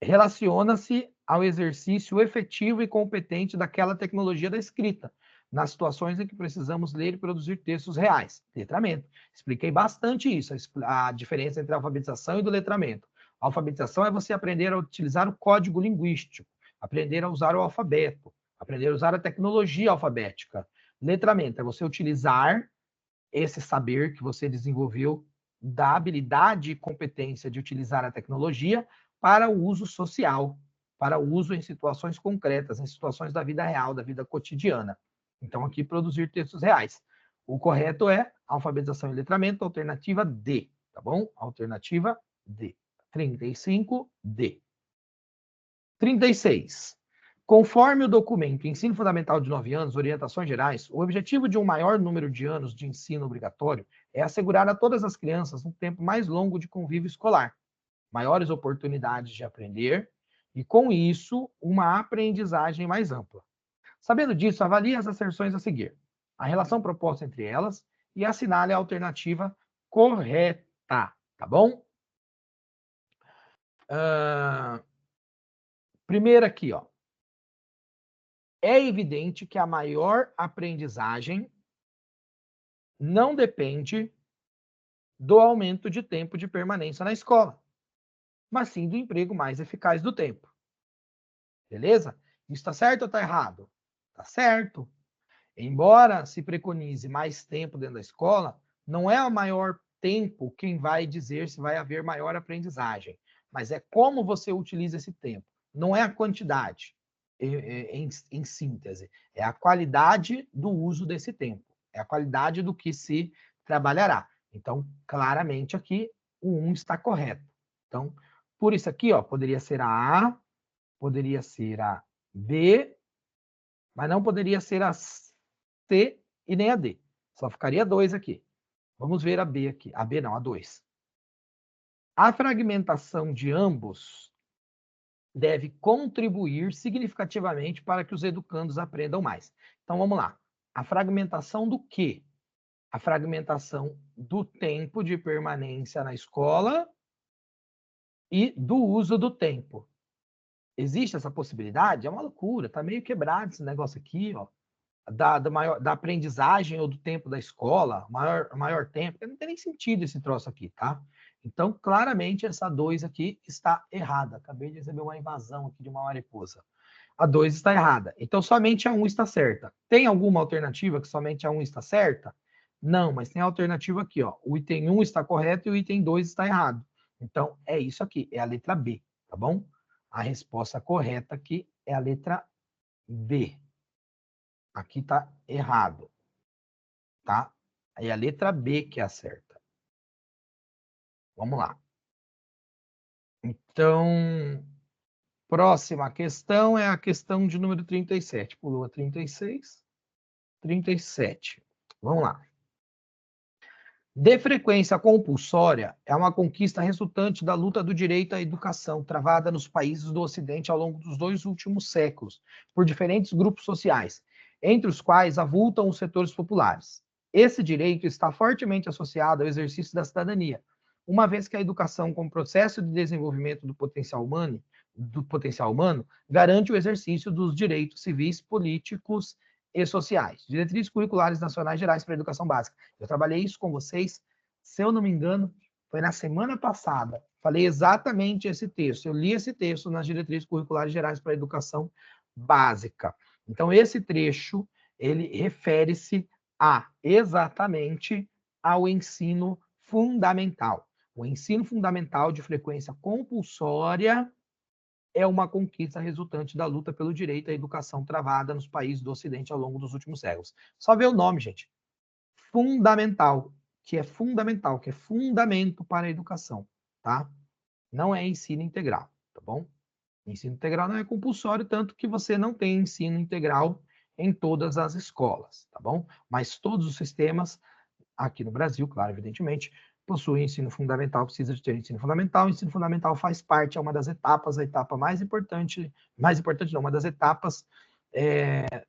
Relaciona-se ao exercício efetivo e competente daquela tecnologia da escrita, nas situações em que precisamos ler e produzir textos reais. Letramento. Expliquei bastante isso, a diferença entre a alfabetização e do letramento. A alfabetização é você aprender a utilizar o código linguístico, aprender a usar o alfabeto, aprender a usar a tecnologia alfabética. Letramento é você utilizar esse saber que você desenvolveu da habilidade e competência de utilizar a tecnologia para o uso social, para o uso em situações concretas, em situações da vida real, da vida cotidiana. Então, aqui, produzir textos reais. O correto é alfabetização e letramento, alternativa D, tá bom? Alternativa D. 35, D. 36. Conforme o documento Ensino Fundamental de 9 anos, Orientações Gerais, o objetivo de um maior número de anos de ensino obrigatório é assegurar a todas as crianças um tempo mais longo de convívio escolar, maiores oportunidades de aprender e, com isso, uma aprendizagem mais ampla. Sabendo disso, avalie as asserções a seguir, a relação proposta entre elas e assinale a alternativa correta, tá bom? Primeiro aqui, ó. É evidente que a maior aprendizagem não depende do aumento de tempo de permanência na escola, mas sim do emprego mais eficaz do tempo. Beleza? Isso está certo ou está errado? Está certo. Embora se preconize mais tempo dentro da escola, não é o maior tempo quem vai dizer se vai haver maior aprendizagem, mas é como você utiliza esse tempo. Não é a quantidade, em síntese, é a qualidade do uso desse tempo, é a qualidade do que se trabalhará. Então, claramente aqui, o 1 está correto. Então, por isso aqui, ó, poderia ser a A, poderia ser a B, mas não poderia ser a C e nem a D. Só ficaria 2 aqui. Vamos ver a B aqui. A B não, a 2. A fragmentação de ambos deve contribuir significativamente para que os educandos aprendam mais. Então, vamos lá. A fragmentação do quê? A fragmentação do tempo de permanência na escola e do uso do tempo. Existe essa possibilidade? É uma loucura, tá meio quebrado esse negócio aqui, ó. Da aprendizagem ou do tempo da escola, maior tempo, não tem nem sentido esse troço aqui, tá? Então, claramente, essa 2 aqui está errada. Acabei de receber uma invasão aqui de uma mariposa. A 2 está errada. Então, somente a 1 está certa. Tem alguma alternativa que somente a 1 está certa? Não, mas tem a alternativa aqui, ó. O item 1 está correto e o item 2 está errado. Então, é isso aqui, é a letra B, tá bom? A resposta correta aqui é a letra B. Aqui está errado, tá? Aí a letra B que é a certa. Vamos lá. Então, próxima questão é a questão de número 37. Pulou a 36. 37. Vamos lá. De frequência compulsória é uma conquista resultante da luta do direito à educação travada nos países do Ocidente ao longo dos 2 últimos séculos, por diferentes grupos sociais, entre os quais avultam os setores populares. Esse direito está fortemente associado ao exercício da cidadania, uma vez que a educação, como processo de desenvolvimento do potencial humano, garante o exercício dos direitos civis, políticos e sociais. Diretrizes curriculares nacionais gerais para a educação básica. Eu trabalhei isso com vocês, se eu não me engano, foi na semana passada. Falei exatamente esse texto. Eu li esse texto nas diretrizes curriculares gerais para a educação básica. Então, esse trecho, ele refere-se exatamente ao ensino fundamental. O ensino fundamental de frequência compulsória é uma conquista resultante da luta pelo direito à educação travada nos países do Ocidente ao longo dos últimos séculos. Só ver o nome, gente. Fundamental, que é fundamento para a educação, tá? Não é ensino integral, tá bom? Ensino integral não é compulsório, tanto que você não tem ensino integral em todas as escolas, tá bom? Mas todos os sistemas, aqui no Brasil, claro, evidentemente, possui ensino fundamental, precisa de ter ensino fundamental. O ensino fundamental faz parte, é uma das etapas, a etapa mais importante não, uma das etapas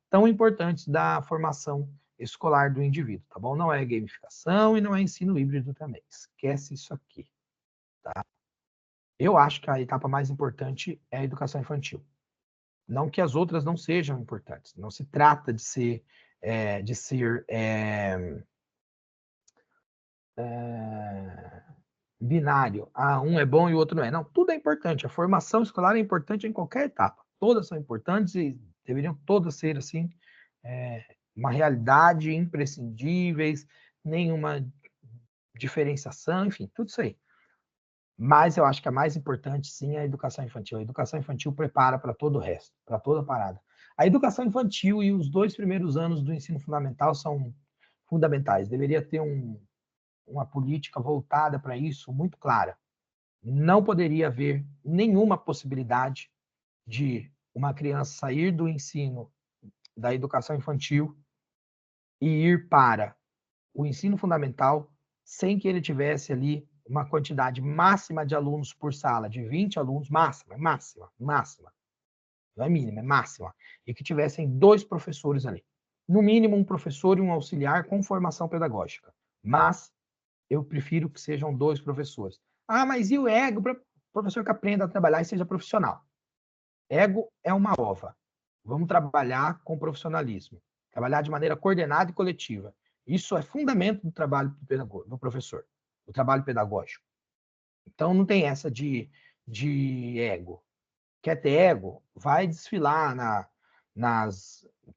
tão importantes da formação escolar do indivíduo, tá bom? Não é gamificação e não é ensino híbrido também. Esquece isso aqui, tá? Eu acho que a etapa mais importante é a educação infantil. Não que as outras não sejam importantes. Não se trata de ser binário. Um é bom e o outro não é. Não, tudo é importante. A formação escolar é importante em qualquer etapa. Todas são importantes e deveriam todas ser assim, uma realidade, imprescindíveis, nenhuma diferenciação, enfim, tudo isso aí. Mas eu acho que a mais importante, sim, é a educação infantil. A educação infantil prepara para todo o resto, para toda a parada. A educação infantil e os 2 primeiros anos do ensino fundamental são fundamentais. Deveria ter uma política voltada para isso muito clara. Não poderia haver nenhuma possibilidade de uma criança sair do ensino da educação infantil e ir para o ensino fundamental sem que ele tivesse ali uma quantidade máxima de alunos por sala, de 20 alunos, máxima, não é mínima, é máxima, e que tivessem 2 professores ali. No mínimo, um professor e um auxiliar com formação pedagógica. Mas eu prefiro que sejam 2 professores. Mas e o ego? Professor que aprenda a trabalhar e seja profissional. Ego é uma ova. Vamos trabalhar com profissionalismo. Trabalhar de maneira coordenada e coletiva. Isso é fundamento do trabalho do professor, do trabalho pedagógico. Então, não tem essa de ego. Quer ter ego? Vai desfilar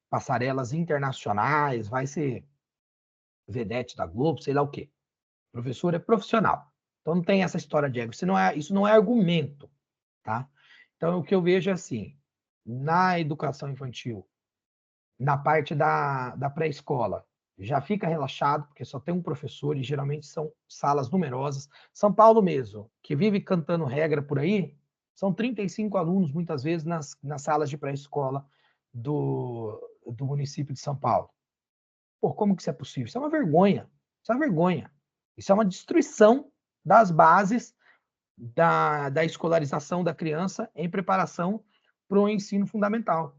passarelas internacionais, vai ser vedete da Globo, sei lá o quê. O professor é profissional. Então não tem essa história de ego. Isso não é argumento, tá? Então o que eu vejo é assim, na educação infantil, na parte da pré-escola, já fica relaxado, porque só tem um professor e geralmente são salas numerosas. São Paulo mesmo, que vive cantando regra por aí, são 35 alunos, muitas vezes, nas salas de pré-escola do município de São Paulo. Pô, como que isso é possível? Isso é uma vergonha. Isso é uma vergonha. Isso é uma destruição das bases da escolarização da criança em preparação para o ensino fundamental.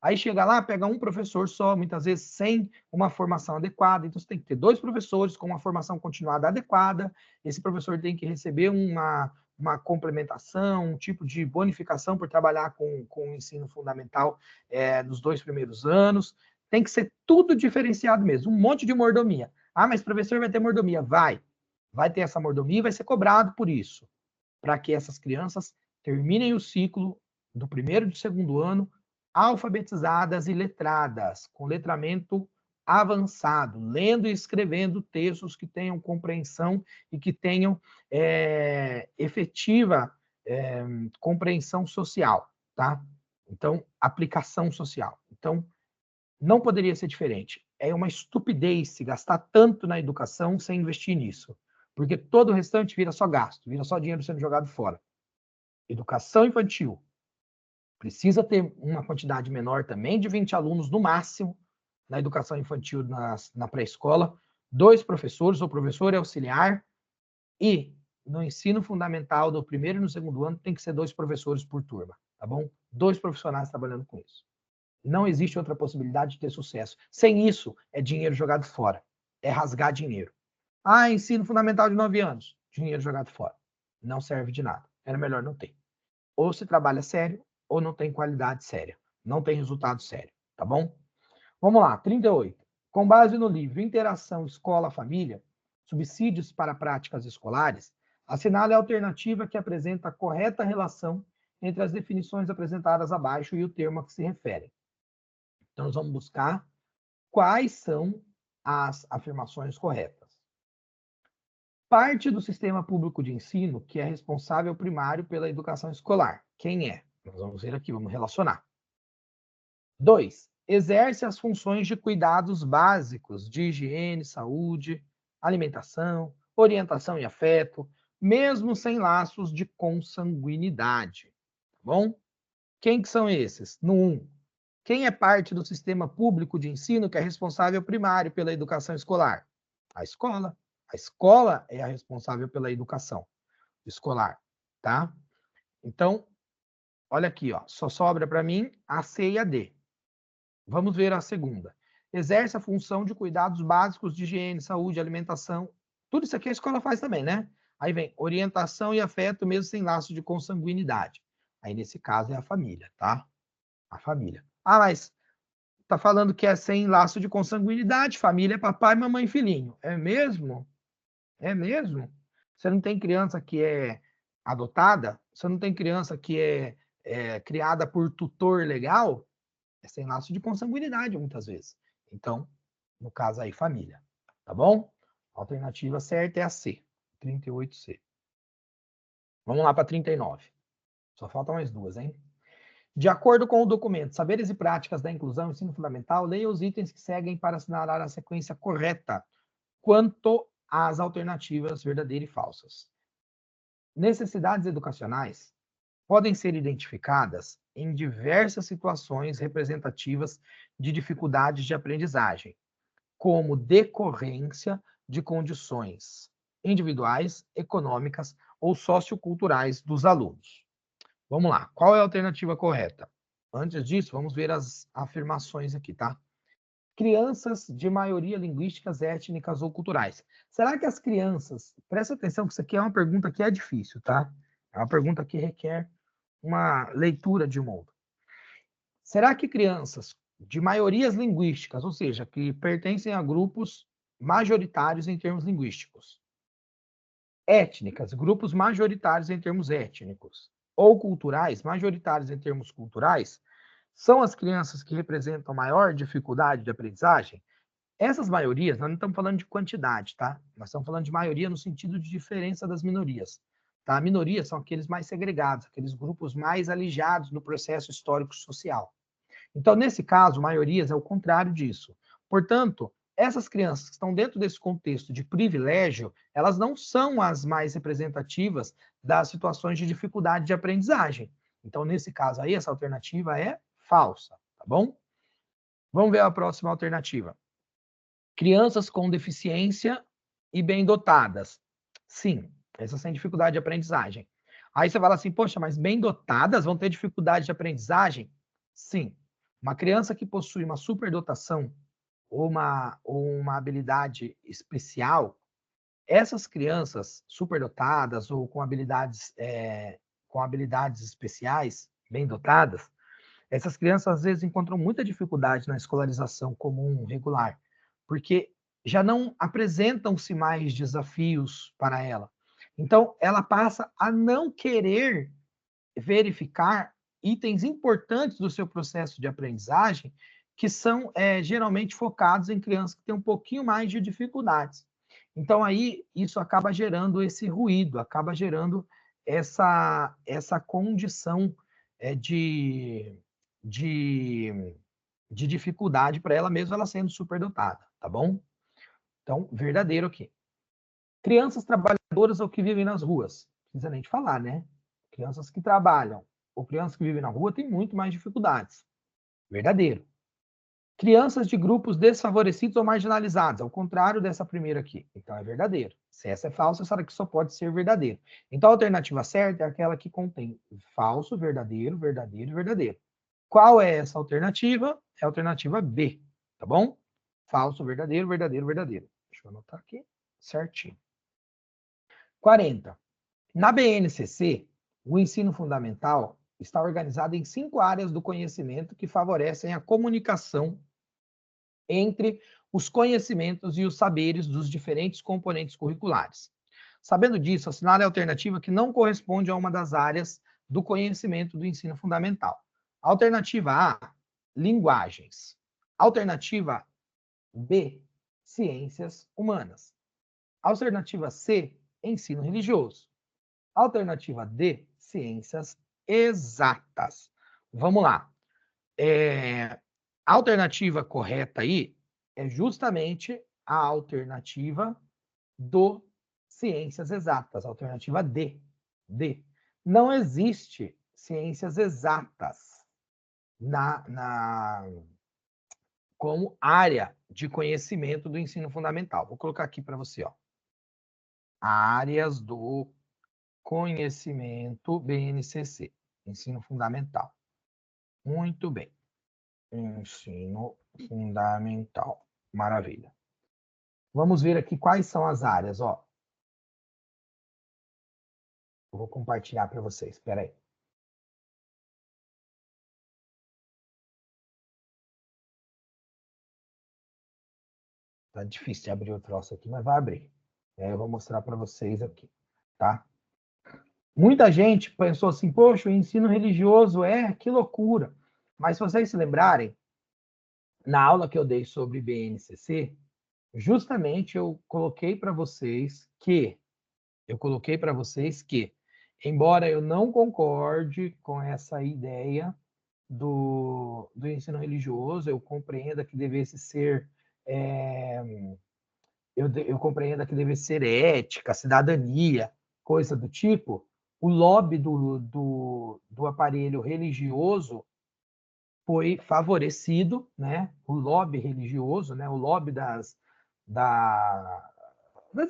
Aí chega lá, pega um professor só, muitas vezes sem uma formação adequada. Então, você tem que ter 2 professores com uma formação continuada adequada. Esse professor tem que receber uma complementação, um tipo de bonificação por trabalhar com o ensino fundamental nos 2 primeiros anos. Tem que ser tudo diferenciado mesmo, um monte de mordomia. Ah, mas professor vai ter mordomia? Vai ter essa mordomia e vai ser cobrado por isso, para que essas crianças terminem o ciclo do primeiro e do segundo ano alfabetizadas e letradas, com letramento avançado, lendo e escrevendo textos que tenham compreensão e que tenham efetiva compreensão social, tá? Então, aplicação social. Então, não poderia ser diferente. É uma estupidez se gastar tanto na educação sem investir nisso, porque todo o restante vira só gasto, vira só dinheiro sendo jogado fora. Educação infantil precisa ter uma quantidade menor também, de 20 alunos no máximo, na educação infantil, na pré-escola, 2 professores ou professor auxiliar, e no ensino fundamental, no primeiro e no segundo ano, tem que ser 2 professores por turma, tá bom? 2 profissionais trabalhando com isso. Não existe outra possibilidade de ter sucesso. Sem isso, é dinheiro jogado fora. É rasgar dinheiro. Ah, ensino fundamental de 9 anos. Dinheiro jogado fora. Não serve de nada. Era melhor não ter. Ou se trabalha sério, ou não tem qualidade séria. Não tem resultado sério. Tá bom? Vamos lá, 38. Com base no livro Interação Escola-Família, Subsídios para Práticas Escolares, assinale a alternativa que apresenta a correta relação entre as definições apresentadas abaixo e o termo a que se referem. Então, nós vamos buscar quais são as afirmações corretas. Parte do sistema público de ensino que é responsável primário pela educação escolar. Quem é? Nós vamos ver aqui, vamos relacionar. 2. Exerce as funções de cuidados básicos de higiene, saúde, alimentação, orientação e afeto, mesmo sem laços de consanguinidade. Tá bom? Quem que são esses? No 1. Quem é parte do sistema público de ensino que é responsável primário pela educação escolar? A escola. A escola é a responsável pela educação escolar, tá? Então, olha aqui, ó, só sobra para mim a C e a D. Vamos ver a segunda. Exerce a função de cuidados básicos de higiene, saúde, alimentação. Tudo isso aqui a escola faz também, né? Aí vem orientação e afeto, mesmo sem laço de consanguinidade. Aí, nesse caso, é a família, tá? A família. Ah, mas tá falando que é sem laço de consanguinidade, família é papai, mamãe e filhinho. É mesmo? É mesmo? Você não tem criança que é adotada? Você não tem criança que é criada por tutor legal? É sem laço de consanguinidade, muitas vezes. Então, no caso aí, família. Tá bom? A alternativa certa é a C, 38C. Vamos lá para 39. Só faltam mais 2, hein? De acordo com o documento Saberes e Práticas da Inclusão e Ensino Fundamental, leia os itens que seguem para assinalar a sequência correta quanto às alternativas verdadeiras e falsas. Necessidades educacionais podem ser identificadas em diversas situações representativas de dificuldades de aprendizagem, como decorrência de condições individuais, econômicas ou socioculturais dos alunos. Vamos lá, qual é a alternativa correta? Antes disso, vamos ver as afirmações aqui, tá? Crianças de maioria linguísticas, étnicas ou culturais. Será que as crianças... Presta atenção que isso aqui é uma pergunta que é difícil, tá? É uma pergunta que requer uma leitura de mundo. Será que crianças de maiorias linguísticas, ou seja, que pertencem a grupos majoritários em termos linguísticos, étnicas, grupos majoritários em termos étnicos, ou culturais, majoritários em termos culturais, são as crianças que representam maior dificuldade de aprendizagem? Essas maiorias, nós não estamos falando de quantidade, tá? Nós estamos falando de maioria no sentido de diferença das minorias. Tá? Minorias são aqueles mais segregados, aqueles grupos mais alijados no processo histórico-social. Então, nesse caso, maiorias é o contrário disso. Portanto, essas crianças que estão dentro desse contexto de privilégio, elas não são as mais representativas das situações de dificuldade de aprendizagem. Então, nesse caso aí, essa alternativa é falsa, tá bom? Vamos ver a próxima alternativa. Crianças com deficiência e bem dotadas. Sim, essas têm dificuldade de aprendizagem. Aí você fala assim, poxa, mas bem dotadas vão ter dificuldade de aprendizagem? Sim. Uma criança que possui uma superdotação ou uma habilidade especial, essas crianças superdotadas ou com habilidades especiais, bem dotadas, essas crianças às vezes encontram muita dificuldade na escolarização comum, regular, porque já não apresentam-se mais desafios para ela. Então, ela passa a não querer verificar itens importantes do seu processo de aprendizagem que são geralmente focados em crianças que têm um pouquinho mais de dificuldades. Então, aí, isso acaba gerando esse ruído, acaba gerando essa condição de dificuldade para ela, mesmo ela sendo superdotada, tá bom? Então, verdadeiro aqui. Crianças trabalhadoras ou que vivem nas ruas. Não precisa nem de falar, né? Crianças que trabalham ou crianças que vivem na rua têm muito mais dificuldades. Verdadeiro. Crianças de grupos desfavorecidos ou marginalizados, ao contrário dessa primeira aqui. Então, é verdadeiro. Se essa é falsa, essa daqui só pode ser verdadeiro. Então, a alternativa certa é aquela que contém falso, verdadeiro, verdadeiro e verdadeiro. Qual é essa alternativa? É a alternativa B, tá bom? Falso, verdadeiro, verdadeiro, verdadeiro. Deixa eu anotar aqui certinho. 40. Na BNCC, o ensino fundamental está organizado em 5 áreas do conhecimento que favorecem a comunicação entre os conhecimentos e os saberes dos diferentes componentes curriculares. Sabendo disso, assinale a alternativa que não corresponde a uma das áreas do conhecimento do ensino fundamental. Alternativa A, linguagens. Alternativa B, ciências humanas. Alternativa C, ensino religioso. Alternativa D, ciências exatas. Vamos lá. A alternativa correta aí é justamente a alternativa do ciências exatas, alternativa D. D. Não existe ciências exatas como área de conhecimento do ensino fundamental. Vou colocar aqui para você, ó. Áreas do conhecimento BNCC, ensino fundamental. Muito bem. Ensino fundamental. Maravilha. Vamos ver aqui quais são as áreas, ó. Eu vou compartilhar para vocês. Espera aí. Tá difícil de abrir o troço aqui, mas vai abrir. Eu vou mostrar para vocês aqui, tá? Muita gente pensou assim, poxa, o ensino religioso que loucura. Mas se vocês se lembrarem, na aula que eu dei sobre BNCC, justamente eu coloquei para vocês que, embora eu não concorde com essa ideia do ensino religioso, eu compreenda que devesse ser eu compreendo que deve ser ética, cidadania, coisa do tipo, o lobby do aparelho religioso foi favorecido, né? O lobby religioso, né? O lobby das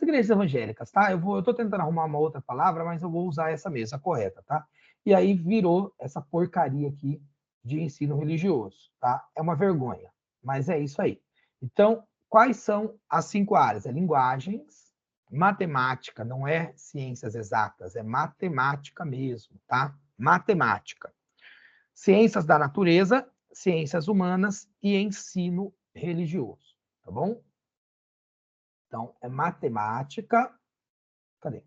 igrejas evangélicas, tá? Eu estou tentando arrumar uma outra palavra, mas eu vou usar essa mesma, a correta, tá? E aí virou essa porcaria aqui de ensino religioso, tá? É uma vergonha, mas é isso aí. Então, quais são as 5 áreas? É linguagens, matemática, não é ciências exatas, é matemática mesmo, tá? Matemática. Ciências da natureza, ciências humanas e ensino religioso, tá bom? Então, é matemática, cadê?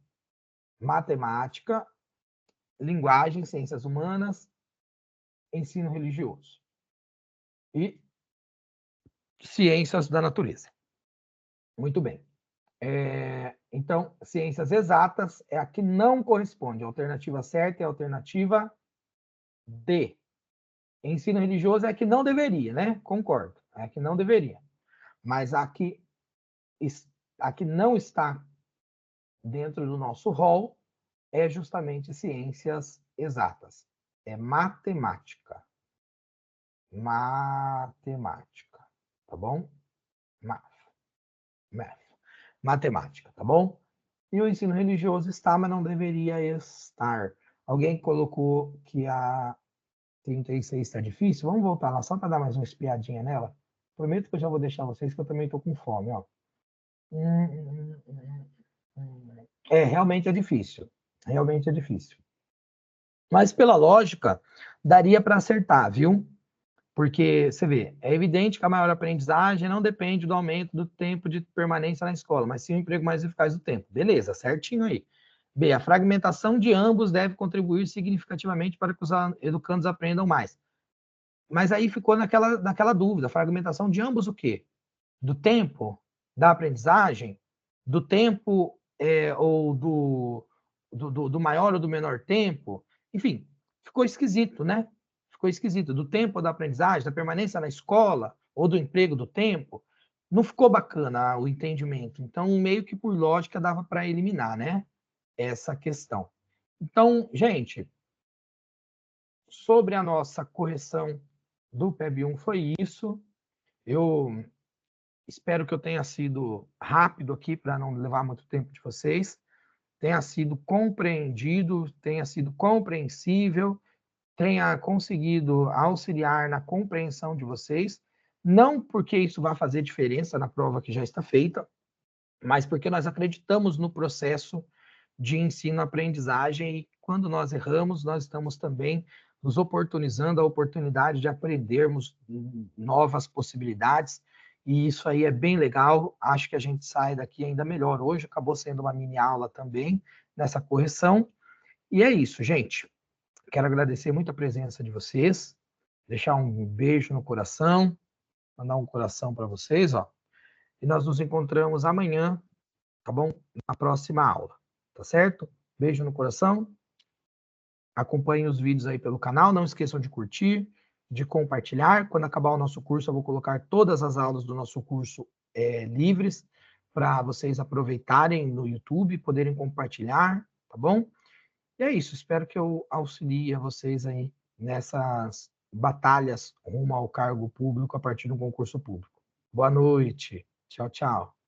Matemática, linguagem, ciências humanas, ensino religioso. e ciências da natureza. Muito bem. Então, ciências exatas é a que não corresponde. A alternativa certa é a alternativa D. Ensino religioso é a que não deveria, né? Concordo. É a que não deveria. Mas a que não está dentro do nosso rol é justamente ciências exatas. É matemática. Matemática. Tá bom? Math. Matemática, tá bom? E o ensino religioso está, mas não deveria estar. Alguém colocou que a 36 está difícil? Vamos voltar lá só para dar mais uma espiadinha nela? Prometo que eu já vou deixar vocês, que eu também estou com fome, ó. Realmente é difícil. Realmente é difícil. Mas pela lógica, daria para acertar, viu? Porque, você vê, é evidente que a maior aprendizagem não depende do aumento do tempo de permanência na escola, mas sim o emprego mais eficaz do tempo. Beleza, certinho aí. B, a fragmentação de ambos deve contribuir significativamente para que os educandos aprendam mais. Mas aí ficou naquela dúvida, fragmentação de ambos o quê? Do tempo da aprendizagem, do tempo ou do maior ou do menor tempo, enfim, ficou esquisito, né? Ficou esquisito. Do tempo da aprendizagem, da permanência na escola ou do emprego do tempo, não ficou bacana o entendimento. Então, meio que por lógica dava para eliminar, né? Essa questão. Então, gente, sobre a nossa correção do PEB1 foi isso. Eu espero que eu tenha sido rápido aqui para não levar muito tempo de vocês, tenha sido compreendido, tenha sido compreensível, tenha conseguido auxiliar na compreensão de vocês, não porque isso vai fazer diferença na prova que já está feita, mas porque nós acreditamos no processo de ensino-aprendizagem e quando nós erramos, nós estamos também nos oportunizando a oportunidade de aprendermos novas possibilidades e isso aí é bem legal. Acho que a gente sai daqui ainda melhor. Hoje acabou sendo uma mini aula também nessa correção. E é isso, gente. Quero agradecer muito a presença de vocês, deixar um beijo no coração, mandar um coração para vocês, ó. E nós nos encontramos amanhã, tá bom? Na próxima aula, tá certo? Beijo no coração. Acompanhem os vídeos aí pelo canal, não esqueçam de curtir, de compartilhar. Quando acabar o nosso curso, eu vou colocar todas as aulas do nosso curso livres para vocês aproveitarem no YouTube, poderem compartilhar, tá bom? E é isso, espero que eu auxilie a vocês aí nessas batalhas rumo ao cargo público a partir do concurso público. Boa noite. Tchau, tchau.